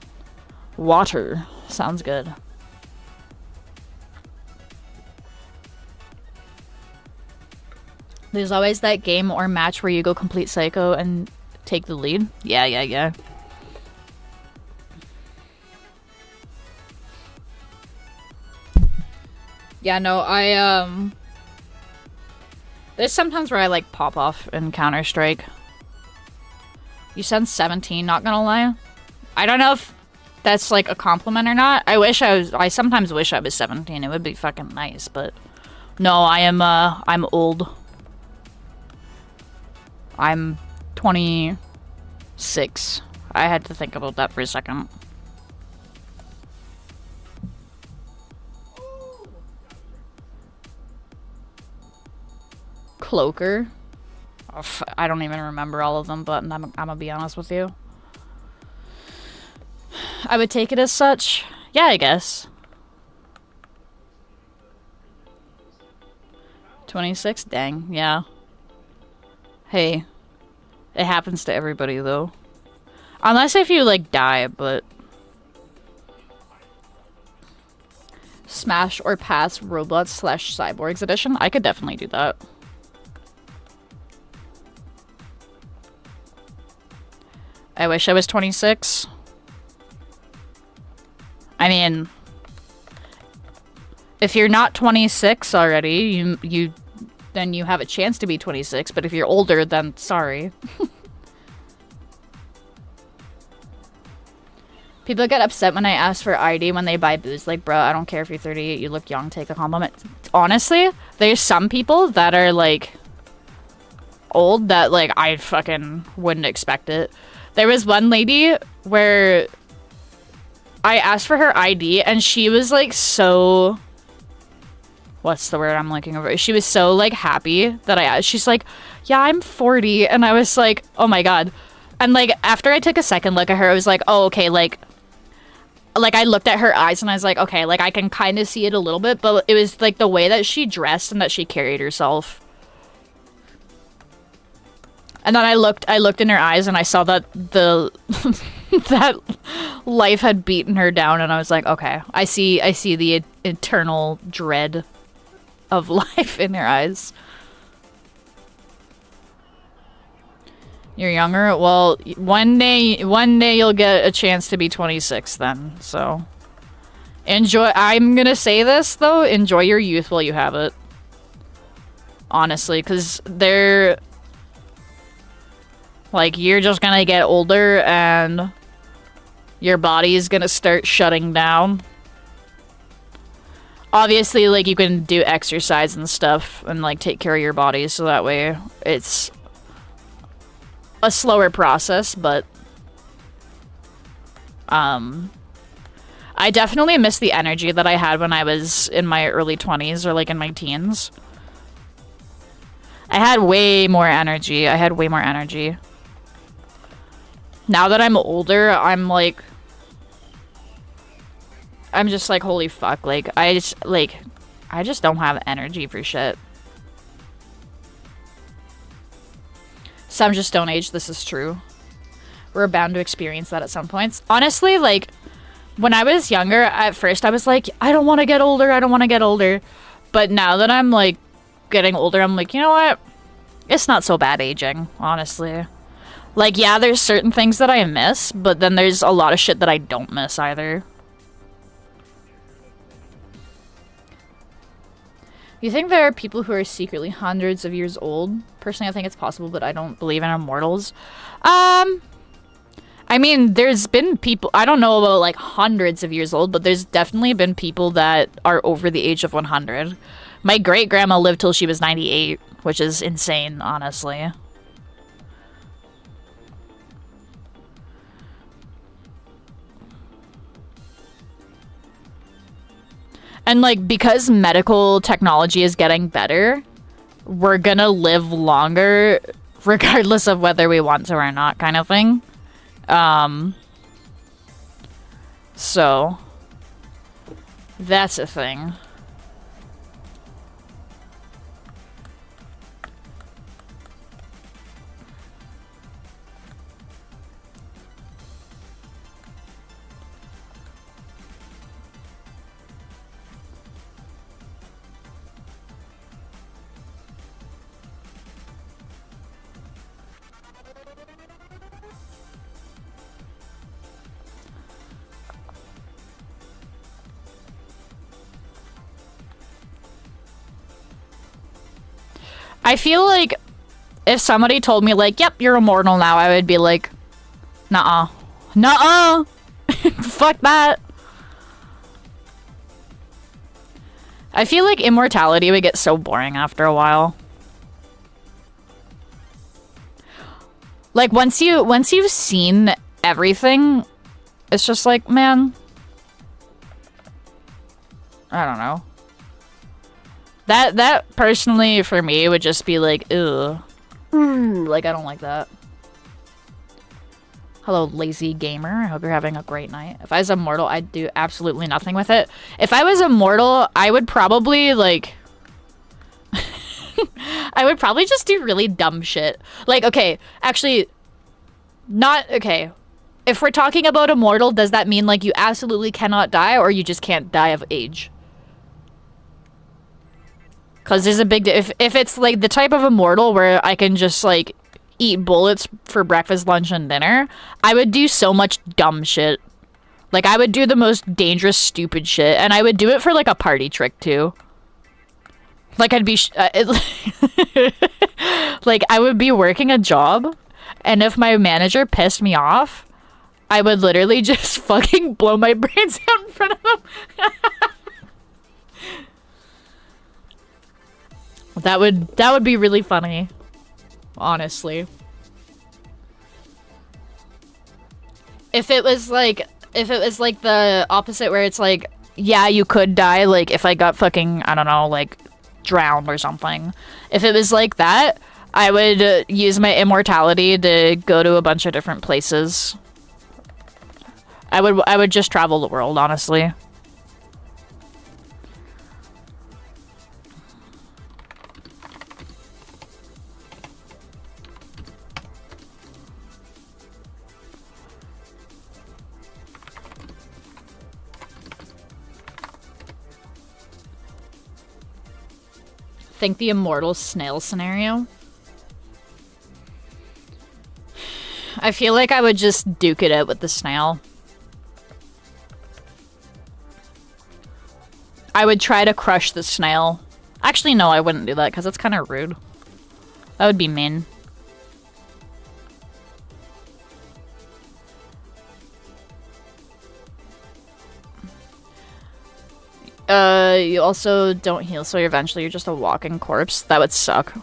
Water. Sounds good. There's always that game or match where you go complete psycho and take the lead. Yeah. Yeah, no, there's sometimes where I, like, pop off in Counter-Strike. You said 17, not gonna lie. I don't know if that's, like, a compliment or not. I sometimes wish I was 17. It would be fucking nice, but... No, I'm old. I'm 26. I had to think about that for a second. Cloaker. Oh, I don't even remember all of them, but I'm gonna be honest with you. I would take it as such. Yeah, I guess. 26? Dang, yeah. Hey, it happens to everybody, though. Unless if you, like, die, but... Smash or pass Roblox / Cyborgs edition? I could definitely do that. I wish I was 26. I mean... If you're not 26 already, then you have a chance to be 26, but if you're older, then sorry. People get upset when I ask for ID when they buy booze. Like, bro, I don't care if you're 38, you look young, take a compliment. Honestly, there's some people that are, like, old that, like, I fucking wouldn't expect it. There was one lady where I asked for her ID, and she was, like, so... What's the word I'm looking over? She was so, like, happy that I asked. She's like, yeah, I'm 40. And I was like, oh my god. And, like, after I took a second look at her, I was like, oh, okay, like, I looked at her eyes and I was like, okay, like, I can kind of see it a little bit, but it was, like, the way that she dressed and that she carried herself. And then I looked in her eyes and I saw that that life had beaten her down, and I was like, okay, I see the eternal dread of life in her eyes. You're younger? Well, one day you'll get a chance to be 26 then, so. Enjoy, I'm gonna say this, though, enjoy your youth while you have it. Honestly, because they're... Like, you're just gonna get older, and your body's gonna start shutting down. Obviously, like, you can do exercise and stuff and, like, take care of your body, so that way it's a slower process, but I definitely miss the energy that I had when I was in my early 20s or, like, in my teens. I had way more energy. Now that I'm older, I'm just like, holy fuck, like, I just don't have energy for shit. Some just don't age, this is true. We're bound to experience that at some points. Honestly, like, When I was younger, at first I was like, I don't want to get older, I don't want to get older. But now that I'm, like, getting older, I'm like, you know what? It's not so bad aging, honestly. Like, yeah, there's certain things that I miss, but then there's a lot of shit that I don't miss either. You think there are people who are secretly hundreds of years old? Personally, I think it's possible, but I don't believe in immortals. I mean, there's been people, I don't know about like hundreds of years old, but there's definitely been people that are over the age of 100. My great-grandma lived till she was 98, which is insane, honestly. And like, because medical technology is getting better, we're gonna live longer regardless of whether we want to or not, kind of thing. So that's a thing. I feel like if somebody told me, like, yep, you're immortal now, I would be like, nuh-uh. Nuh-uh! Fuck that. I feel like immortality would get so boring after a while. Like, once you've seen everything, it's just like, man, I don't know. That personally for me would just be like, ugh. Like, I don't like that. Hello, lazy gamer. I hope you're having a great night. If I was immortal, I'd do absolutely nothing with it. If I was immortal, I would probably, like... I would probably just do really dumb shit. Like, okay, actually, not... Okay. If we're talking about immortal, does that mean, like, you absolutely cannot die, or you just can't die of age? Because there's a big... If it's, like, the type of immortal where I can just, like, eat bullets for breakfast, lunch, and dinner, I would do so much dumb shit. Like, I would do the most dangerous, stupid shit, and I would do it for, like, a party trick, too. Like, I'd be... like, I would be working a job, and if my manager pissed me off, I would literally just fucking blow my brains out in front of him. That would be really funny. Honestly. If it was like the opposite where it's like, yeah, you could die, like if I got fucking, I don't know, like drowned or something. If it was like that, I would use my immortality to go to a bunch of different places. I would just travel the world, honestly. Think the immortal snail scenario. I feel like I would just duke it out with the snail. I would try to crush the snail. Actually, no, I wouldn't do that because that's kind of rude. That would be mean. You also don't heal, so eventually you're just a walking corpse. That would suck.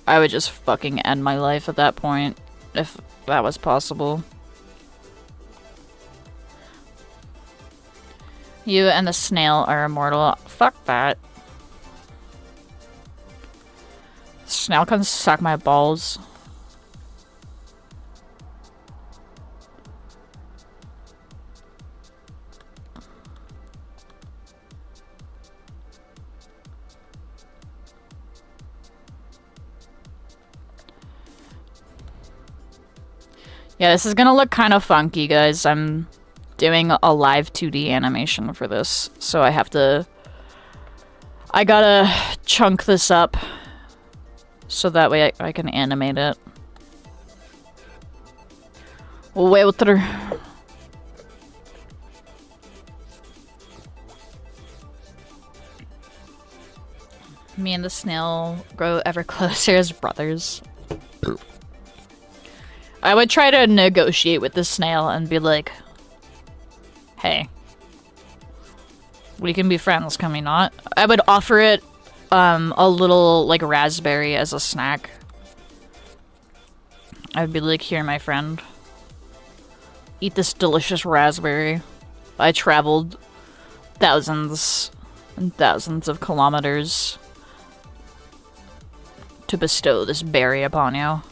I would just fucking end my life at that point, if that was possible. You and the snail are immortal. Fuck that. Snail can suck my balls. Yeah, this is gonna look kind of funky, guys. I'm doing a live 2D animation for this, so I gotta chunk this up so that way I can animate it. Water. Me and the snail grow ever closer as brothers. I would try to negotiate with the snail and be like, hey, we can be friends, can we not? I would offer it a little, like, raspberry as a snack. I would be like, here, my friend. Eat this delicious raspberry. I traveled thousands and thousands of kilometers to bestow this berry upon you.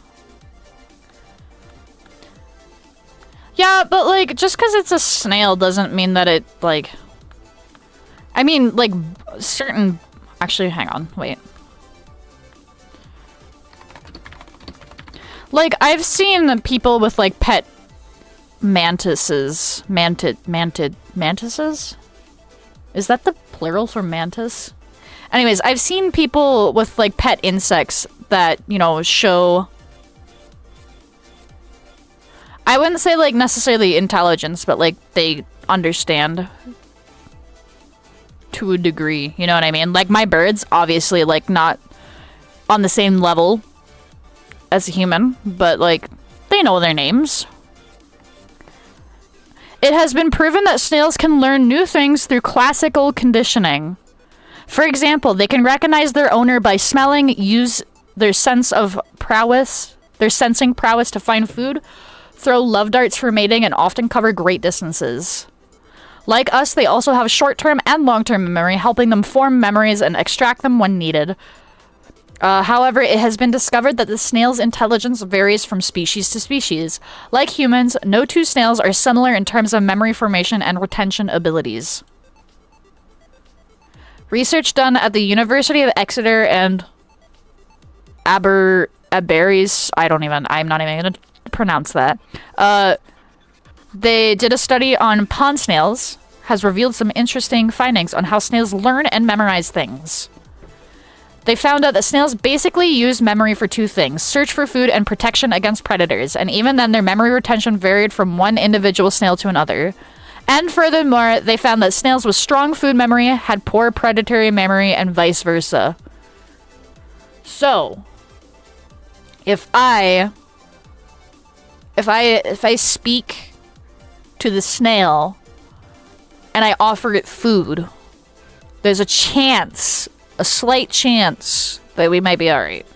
Yeah, but, like, just because it's a snail doesn't mean that it, like... I mean, like, certain... Actually, hang on, wait. Like, I've seen people with, like, pet mantises. Mantises? Is that the plural for mantis? Anyways, I've seen people with, like, pet insects that, you know, show... I wouldn't say, like, necessarily intelligence, but, like, they understand to a degree, you know what I mean? Like, my birds, obviously, like, not on the same level as a human, but, like, they know their names. It has been proven that snails can learn new things through classical conditioning. For example, they can recognize their owner by smelling, use their sense of prowess, their sensing prowess to find food, throw love darts for mating, and often cover great distances. Like us, they also have short-term and long-term memory, helping them form memories and extract them when needed. However, it has been discovered that the snail's intelligence varies from species to species. Like humans, no two snails are similar in terms of memory formation and retention abilities. Research done at the University of Exeter and 𝙻𝙸𝙽𝙺𝚂, I'm not even gonna pronounce that. They did a study on pond snails, has revealed some interesting findings on how snails learn and memorize things. They found out that snails basically use memory for two things: search for food and protection against predators, and even then their memory retention varied from one individual snail to another. And furthermore, they found that snails with strong food memory had poor predatory memory and vice versa. So, if I speak to the snail and I offer it food, there's a slight chance that we might be alright.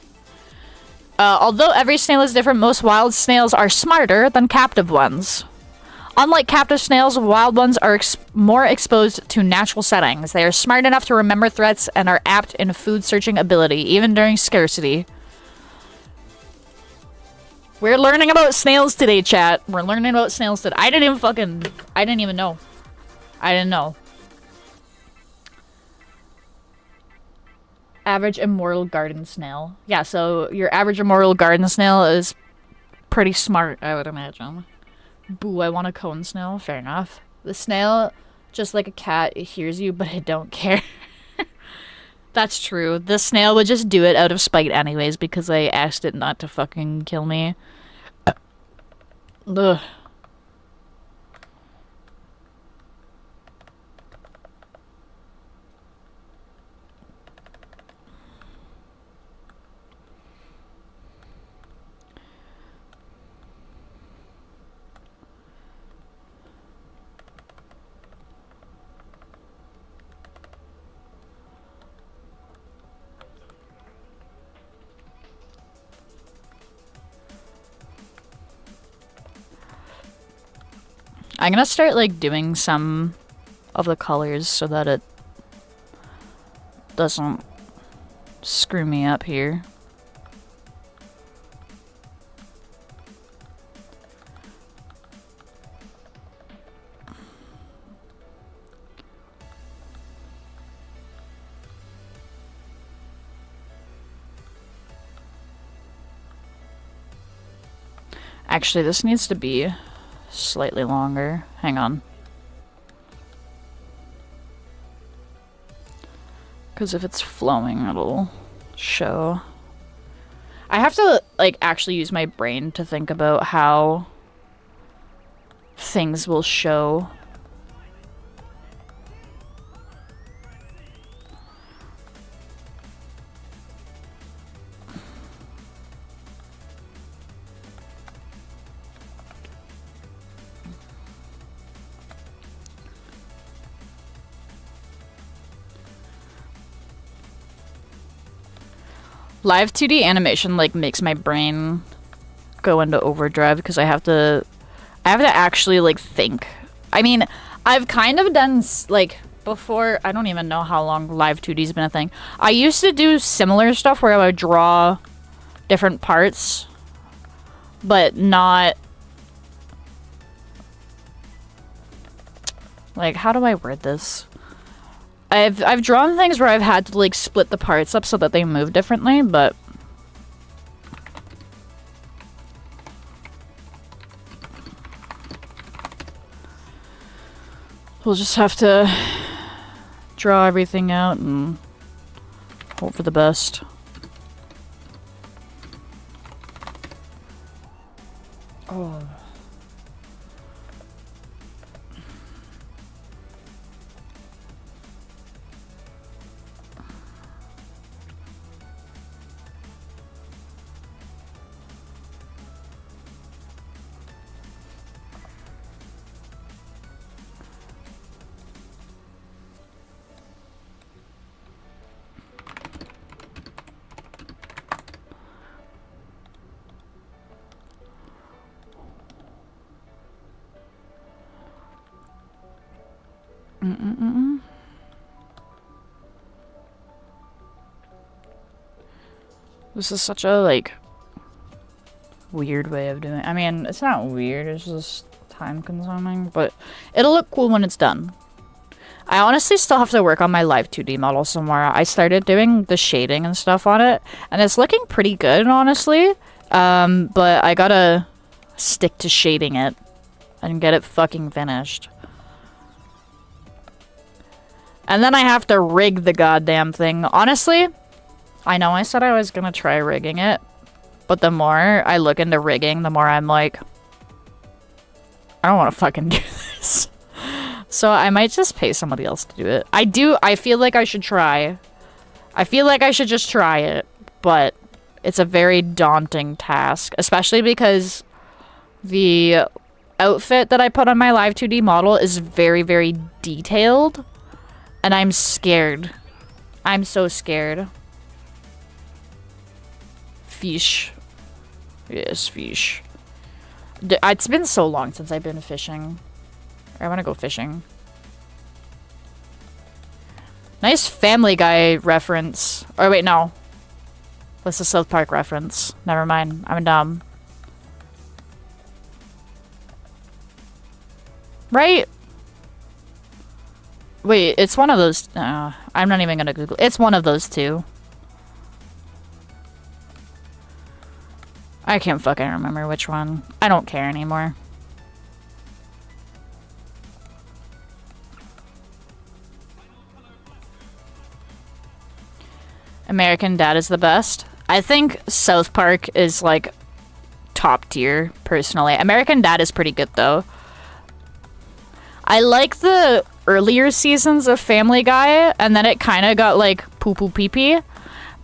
Although every snail is different, most wild snails are smarter than captive ones. Unlike captive snails, wild ones are more exposed to natural settings. They are smart enough to remember threats and are apt in food searching ability, even during scarcity. We're learning about snails today, chat. We're learning about snails today. I didn't even know. I didn't know. Average immortal garden snail. Yeah, so your average immortal garden snail is pretty smart, I would imagine. Boo, I want a cone snail. Fair enough. The snail, just like a cat, it hears you, but it don't care. That's true. The snail would just do it out of spite anyways, because I asked it not to fucking kill me. Ugh. I'm gonna start, like, doing some of the colors so that it doesn't screw me up here. Actually, this needs to be slightly longer. Hang on. Because if it's flowing, it'll show. I have to, like, actually use my brain to think about how things will show. Live 2D animation, like, makes my brain go into overdrive because I have to actually, like, think. I mean, I've kind of done, like, before, I don't even know how long Live 2D's been a thing. I used to do similar stuff where I would draw different parts, but not, like, how do I word this? I've drawn things where I've had to, like, split the parts up so that they move differently, but we'll just have to draw everything out and hope for the best. Oh. This is such a, like, weird way of doing it. I mean, it's not weird, it's just time consuming, but it'll look cool when it's done. I honestly still have to work on my Live 2D model some more. I started doing the shading and stuff on it, and it's looking pretty good, honestly. But I gotta stick to shading it and get it fucking finished. And then I have to rig the goddamn thing. Honestly, I know I said I was gonna try rigging it, but the more I look into rigging, the more I'm like, I don't want to fucking do this. So I might just pay somebody else to do it. I feel like I should try. I feel like I should just try it, but it's a very daunting task, especially because the outfit that I put on my Live 2D model is very, very detailed, and I'm scared. I'm so scared. Fish. Yes, fish. It's been so long since I've been fishing. I want to go fishing. Nice Family Guy reference. Oh, wait, no. That's a South Park reference. Never mind. I'm dumb. Right? Wait, it's one of those... I'm not even gonna Google. It's one of those two. I can't fucking remember which one. I don't care anymore. American Dad is the best. I think South Park is, like, top tier, personally. American Dad is pretty good, though. I like the earlier seasons of Family Guy, and then it kind of got, like, poo-poo pee-pee.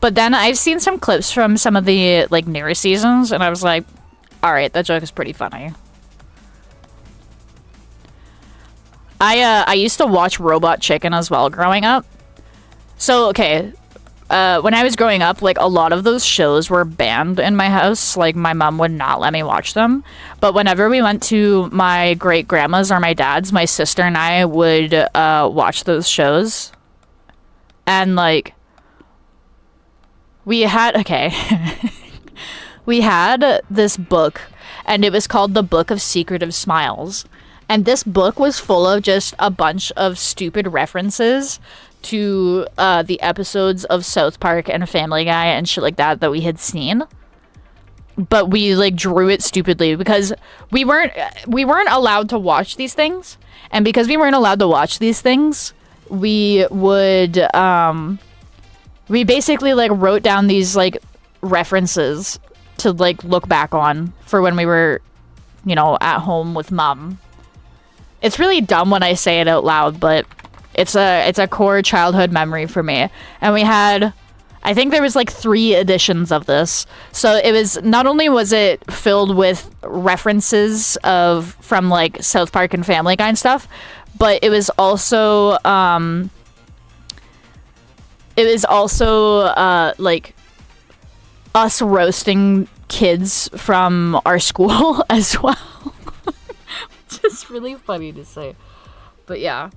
But then I've seen some clips from some of the, like, newer seasons, and I was like, alright, that joke is pretty funny. I used to watch Robot Chicken as well growing up. So, okay, when I was growing up, like, a lot of those shows were banned in my house. Like, my mom would not let me watch them. But whenever we went to my great-grandma's or my dad's, my sister and I would watch those shows. And, like... We had this book, and it was called The Book of Secretive Smiles. And this book was full of just a bunch of stupid references to the episodes of South Park and Family Guy and shit like that that we had seen. But we, like, drew it stupidly because we weren't allowed to watch these things. And because we weren't allowed to watch these things, we would We basically, like, wrote down these, like, references to, like, look back on for when we were, you know, at home with mom. It's really dumb when I say it out loud, but it's a core childhood memory for me. And we had, I think there was like 3 editions of this. So it was, not only was it filled with references from like South Park and Family Guy and stuff, but it was also like us roasting kids from our school as well. Which is really funny to say. But yeah.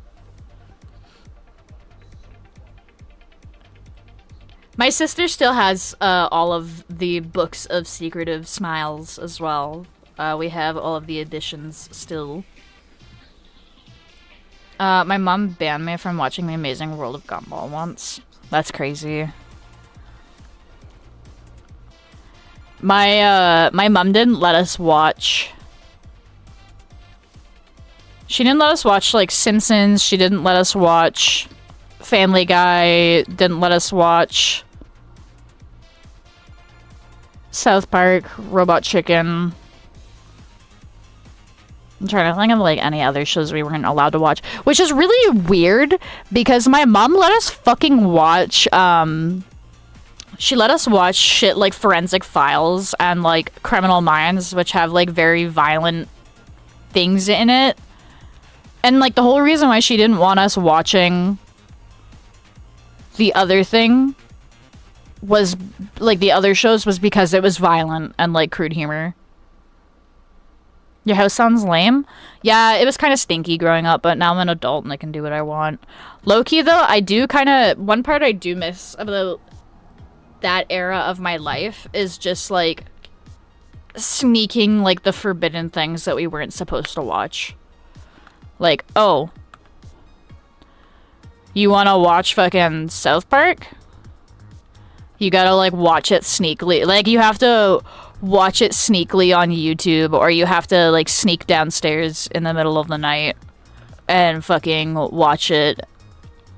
My sister still has all of the books of Secretive Smiles as well. We have all of the editions still. My mom banned me from watching The Amazing World of Gumball once. That's crazy. My mom didn't let us watch... She didn't let us watch, like, Simpsons. She didn't let us watch Family Guy. Didn't let us watch South Park, Robot Chicken. I'm trying to think of, like, any other shows we weren't allowed to watch. Which is really weird, because my mom let us fucking watch, she let us watch shit like Forensic Files and, like, Criminal Minds, which have, like, very violent things in it. And, like, the whole reason why she didn't want us watching the other thing was, like, the other shows was because it was violent and, like, crude humor. Your house sounds lame? Yeah, it was kind of stinky growing up, but now I'm an adult and I can do what I want. Low-key, though, I do kind of... One part I do miss about that era of my life is just, like, sneaking, like, the forbidden things that we weren't supposed to watch. Like, oh, you want to watch fucking South Park? You gotta, like, watch it sneakily. Like, you have to watch it sneakily on YouTube, or you have to, like, sneak downstairs in the middle of the night and fucking watch it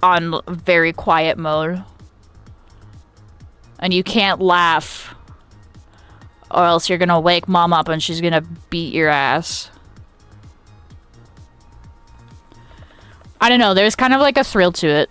on very quiet mode. And you can't laugh, or else you're gonna wake mom up and she's gonna beat your ass. I don't know, there's kind of like a thrill to it.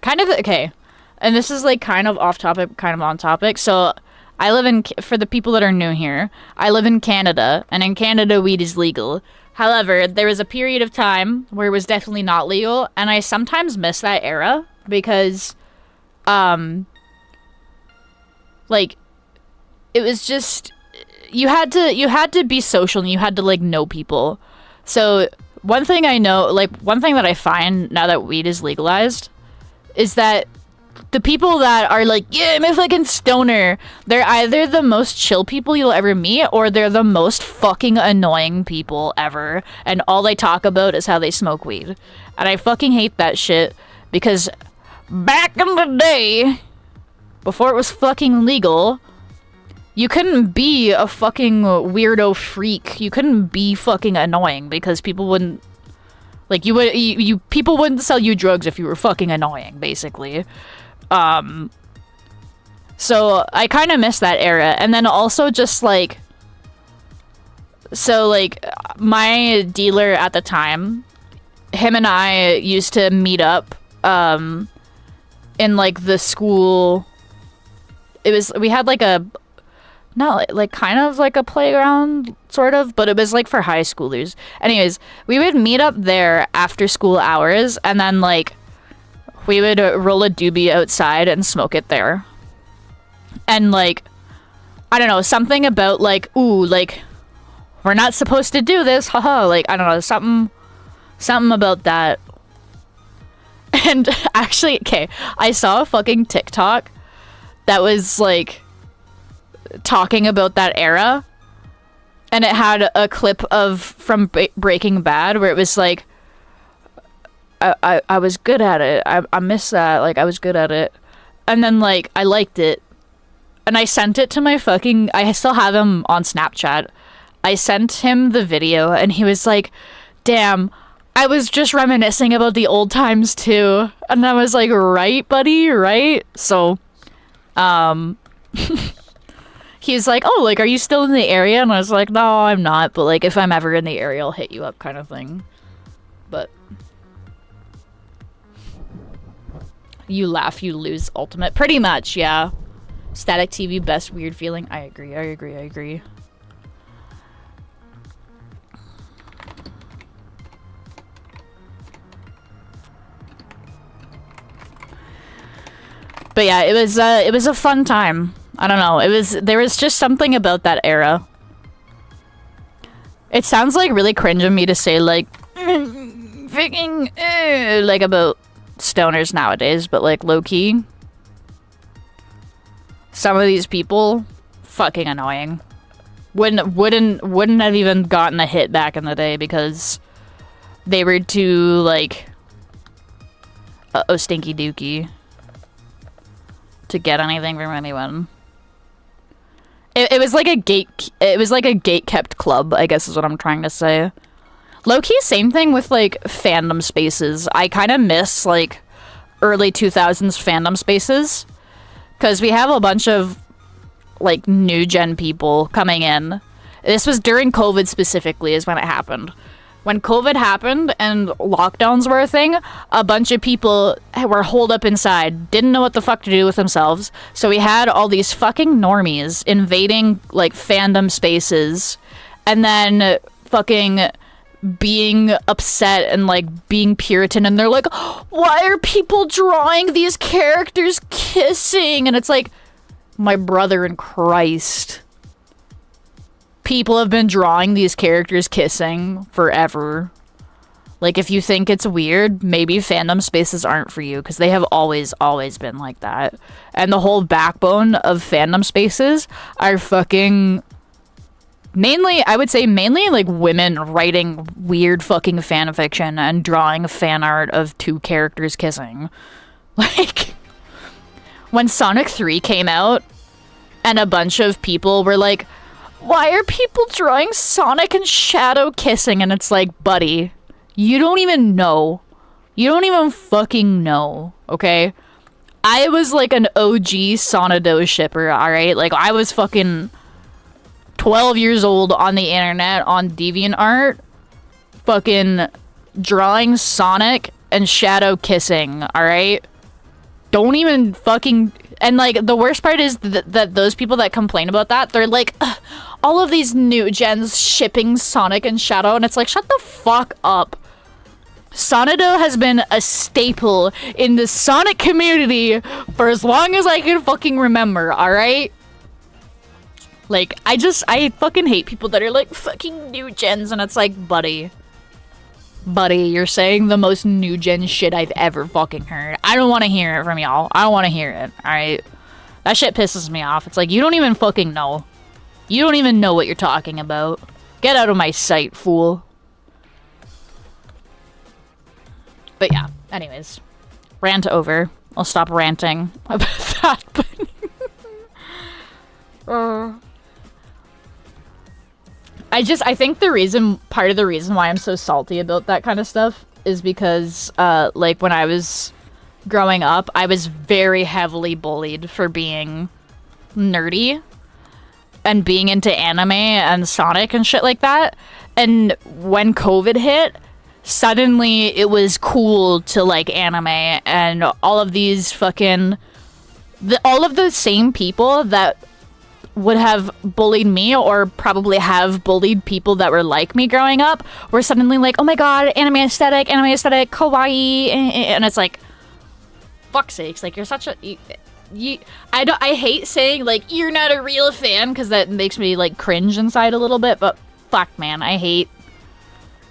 Kind of, okay. And this is like kind of off topic, kind of on topic. So I live in, for the people that are new here, I live in Canada, and in Canada weed is legal. However, there was a period of time where it was definitely not legal, and I sometimes miss that era because, like, it was just... You had to be social and you had to, like, know people. So one thing I know, like, one thing that I find now that weed is legalized is that the people that are like, yeah, I'm a fucking stoner, they're either the most chill people you'll ever meet, or they're the most fucking annoying people ever, and all they talk about is how they smoke weed. And I fucking hate that shit, because back in the day, before it was fucking legal, you couldn't be a fucking weirdo freak. You couldn't be fucking annoying because people wouldn't, like, people wouldn't sell you drugs if you were fucking annoying, basically. So I kind of miss that era. And then also just, like, so, like, my dealer at the time, him and I used to meet up, in, like, the school. We had, like, not like kind of like a playground sort of, but it was like for high schoolers. Anyways, we would meet up there after school hours, and then like we would roll a doobie outside and smoke it there. And like, I don't know, something about like, ooh, like, we're not supposed to do this, haha, like, I don't know, something about that. And actually, okay, I saw a fucking TikTok that was like talking about that era, and it had a clip from Breaking Bad where it was like, I was good at it, I miss that, like, I was good at it, and then like I liked it, and I sent it to my fucking, I still have him on Snapchat, I sent him the video, and he was like, damn, I was just reminiscing about the old times too. And I was like, right, buddy, right? So, he's like, oh, like, are you still in the area? And I was like, no, I'm not. But, like, if I'm ever in the area, I'll hit you up kind of thing. But you laugh, you lose ultimate. Pretty much, yeah. Static TV, best weird feeling. I agree, I agree, I agree. But yeah, it was a fun time. I don't know. There was just something about that era. It sounds like really cringe of me to say like freaking like about stoners nowadays, but like low key, some of these people fucking annoying. Wouldn't have even gotten a hit back in the day because they were too like stinky dookie to get anything from anyone. It was like a gate kept club, I guess is what I'm trying to say. Low-key, same thing with like fandom spaces. I kind of miss like early 2000s fandom spaces because we have a bunch of like new gen people coming in. This was during COVID specifically is when it happened. When COVID happened and lockdowns were a thing, a bunch of people were holed up inside, didn't know what the fuck to do with themselves. So we had all these fucking normies invading, like, fandom spaces and then fucking being upset and, like, being Puritan. And they're like, why are people drawing these characters kissing? And it's like, my brother in Christ. People have been drawing these characters kissing forever. Like, if you think it's weird, maybe fandom spaces aren't for you, because they have always been like that. And the whole backbone of fandom spaces are fucking... I would say mainly, like, women writing weird fucking fanfiction and drawing fan art of two characters kissing. Like, when Sonic 3 came out, and a bunch of people were like, why are people drawing Sonic and Shadow kissing? And it's like, buddy, you don't even know. You don't even fucking know, okay? I was like an OG Sonado shipper, alright? Like, I was fucking 12 years old on the internet, on DeviantArt, fucking drawing Sonic and Shadow kissing, alright? Don't even fucking... And, like, the worst part is that those people that complain about that, they're like, all of these new gens shipping Sonic and Shadow, and it's like, shut the fuck up. Sonado has been a staple in the Sonic community for as long as I can fucking remember, alright? Like, I fucking hate people that are like, fucking new gens, and it's like, buddy, you're saying the most new gen shit I've ever fucking heard. I don't want to hear it from y'all. I don't want to hear it, alright? That shit pisses me off. It's like, you don't even fucking know. You don't even know what you're talking about. Get out of my sight, fool. But yeah, anyways. Rant over. I'll stop ranting about that, but... I think part of the reason why I'm so salty about that kind of stuff is because, like, when I was growing up, I was very heavily bullied for being nerdy and being into anime and Sonic and shit like that. And when COVID hit, suddenly it was cool to like anime, and all of these fucking... all of the same people that would have bullied me or probably have bullied people that were like me growing up were suddenly like, oh my god, anime aesthetic, kawaii, and it's like, fuck's sakes, like, you're such a... I hate saying, like, you're not a real fan, because that makes me, like, cringe inside a little bit, but fuck, man, I hate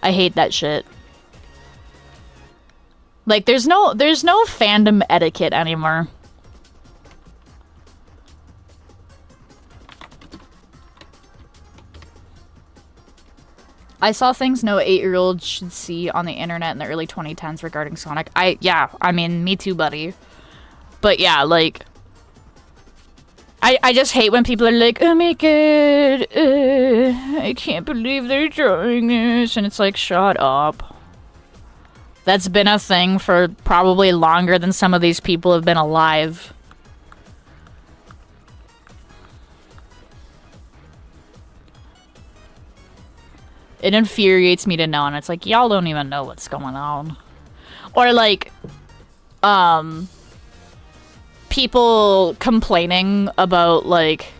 that shit. Like, there's no fandom etiquette anymore. I saw things no 8-year-old should see on the internet in the early 2010s regarding Sonic. I mean, me too, buddy. But yeah, like, I just hate when people are like, oh my god, I can't believe they're drawing this, and it's like, shut up. That's been a thing for probably longer than some of these people have been alive. It infuriates me to know, and it's like, y'all don't even know what's going on. Or like, people complaining about like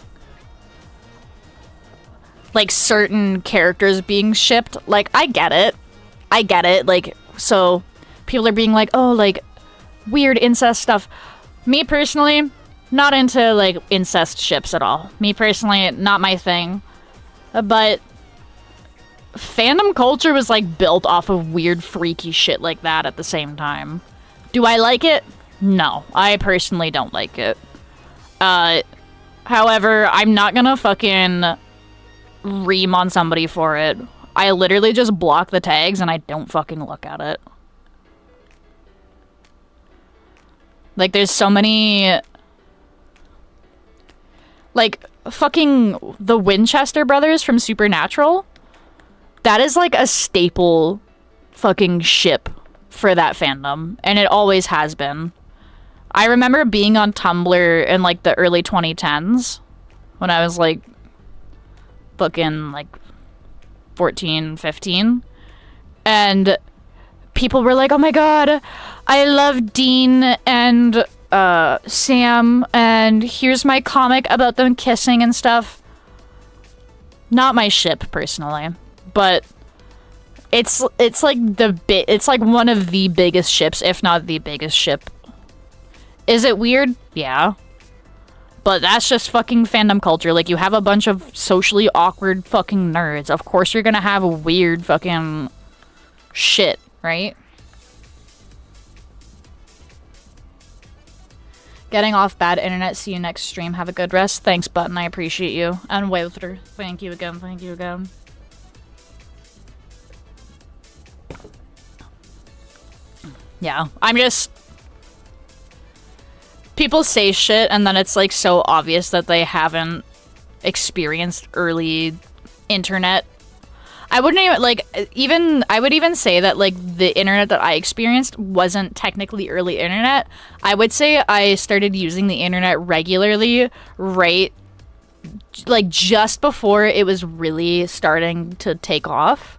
certain characters being shipped. Like, I get it. Like, so people are being like, oh, like weird incest stuff. Me personally, not into like incest ships at all. Me personally, not my thing. But fandom culture was like built off of weird freaky shit like that at the same time. Do I like it? No, I personally don't like it. However, I'm not gonna fucking ream on somebody for it. I literally just block the tags and I don't fucking look at it. Like, there's so many... Like, fucking the Winchester brothers from Supernatural. That is like a staple fucking ship for that fandom. And it always has been. I remember being on Tumblr in like the early 2010s. When I was like... fucking like 14, 15. And people were like, oh my god, I love Dean and Sam, and here's my comic about them kissing and stuff. Not my ship personally, but it's like it's like one of the biggest ships, if not the biggest ship. Is it weird? Yeah. But that's just fucking fandom culture. Like, you have a bunch of socially awkward fucking nerds. Of course you're gonna have a weird fucking shit, right? Getting off bad internet. See you next stream. Have a good rest. Thanks, Button. I appreciate you. And Waither, thank you again. Thank you again. Yeah, I'm just... People say shit, and then it's, like, so obvious that they haven't experienced early internet. I wouldn't even, like, I would even say that, like, the internet that I experienced wasn't technically early internet. I would say I started using the internet regularly, right, like, just before it was really starting to take off.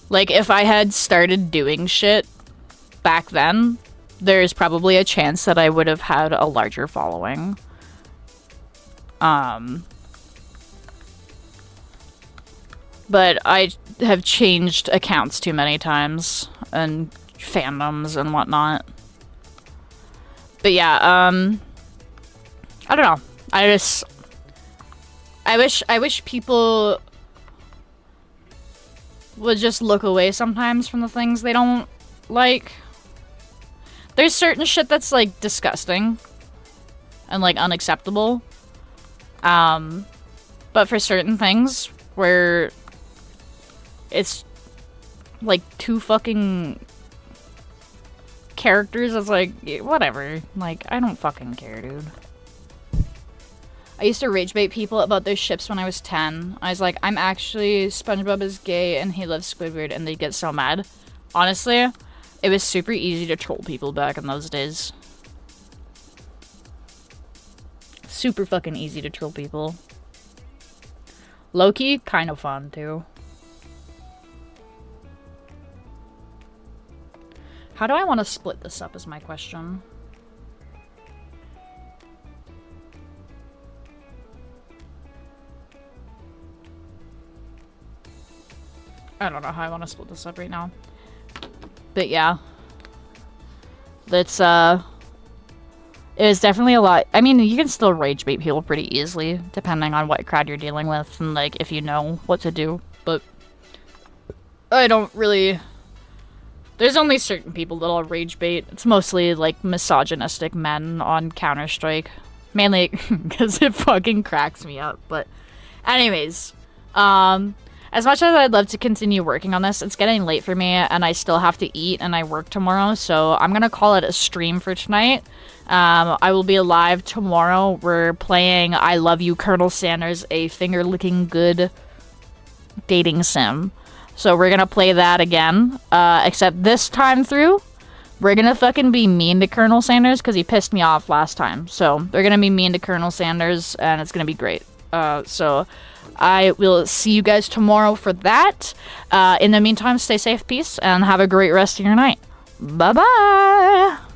Like, if I had started doing shit back then, there's probably a chance that I would have had a larger following. But I have changed accounts too many times, and fandoms and whatnot. But yeah, I don't know. I wish people would just look away sometimes from the things they don't like. There's certain shit that's, like, disgusting and, like, unacceptable. But for certain things where it's, like, two fucking characters, it's like, whatever. Like, I don't fucking care, dude. I used to rage bait people about their ships when I was 10. I was like, I'm actually, SpongeBob is gay and he loves Squidward, and they get so mad. Honestly, it was super easy to troll people back in those days. Super fucking easy to troll people. Low-key, kind of fun, too. How do I want to split this up is my question. I don't know how I want to split this up right now. But yeah. It's, it was definitely a lot. I mean, you can still rage bait people pretty easily, depending on what crowd you're dealing with, and, like, if you know what to do. But I don't really... There's only certain people that I'll rage bait. It's mostly, like, misogynistic men on Counter-Strike. Mainly because it fucking cracks me up. But anyways, as much as I'd love to continue working on this, it's getting late for me, and I still have to eat, and I work tomorrow, so I'm gonna call it a stream for tonight. I will be live tomorrow. We're playing I Love You, Colonel Sanders, a finger-licking good dating sim. So we're gonna play that again. Except this time through, we're gonna fucking be mean to Colonel Sanders because he pissed me off last time. So they're gonna be mean to Colonel Sanders, and it's gonna be great. So I will see you guys tomorrow for that. In the meantime, stay safe, peace, and have a great rest of your night. Bye-bye!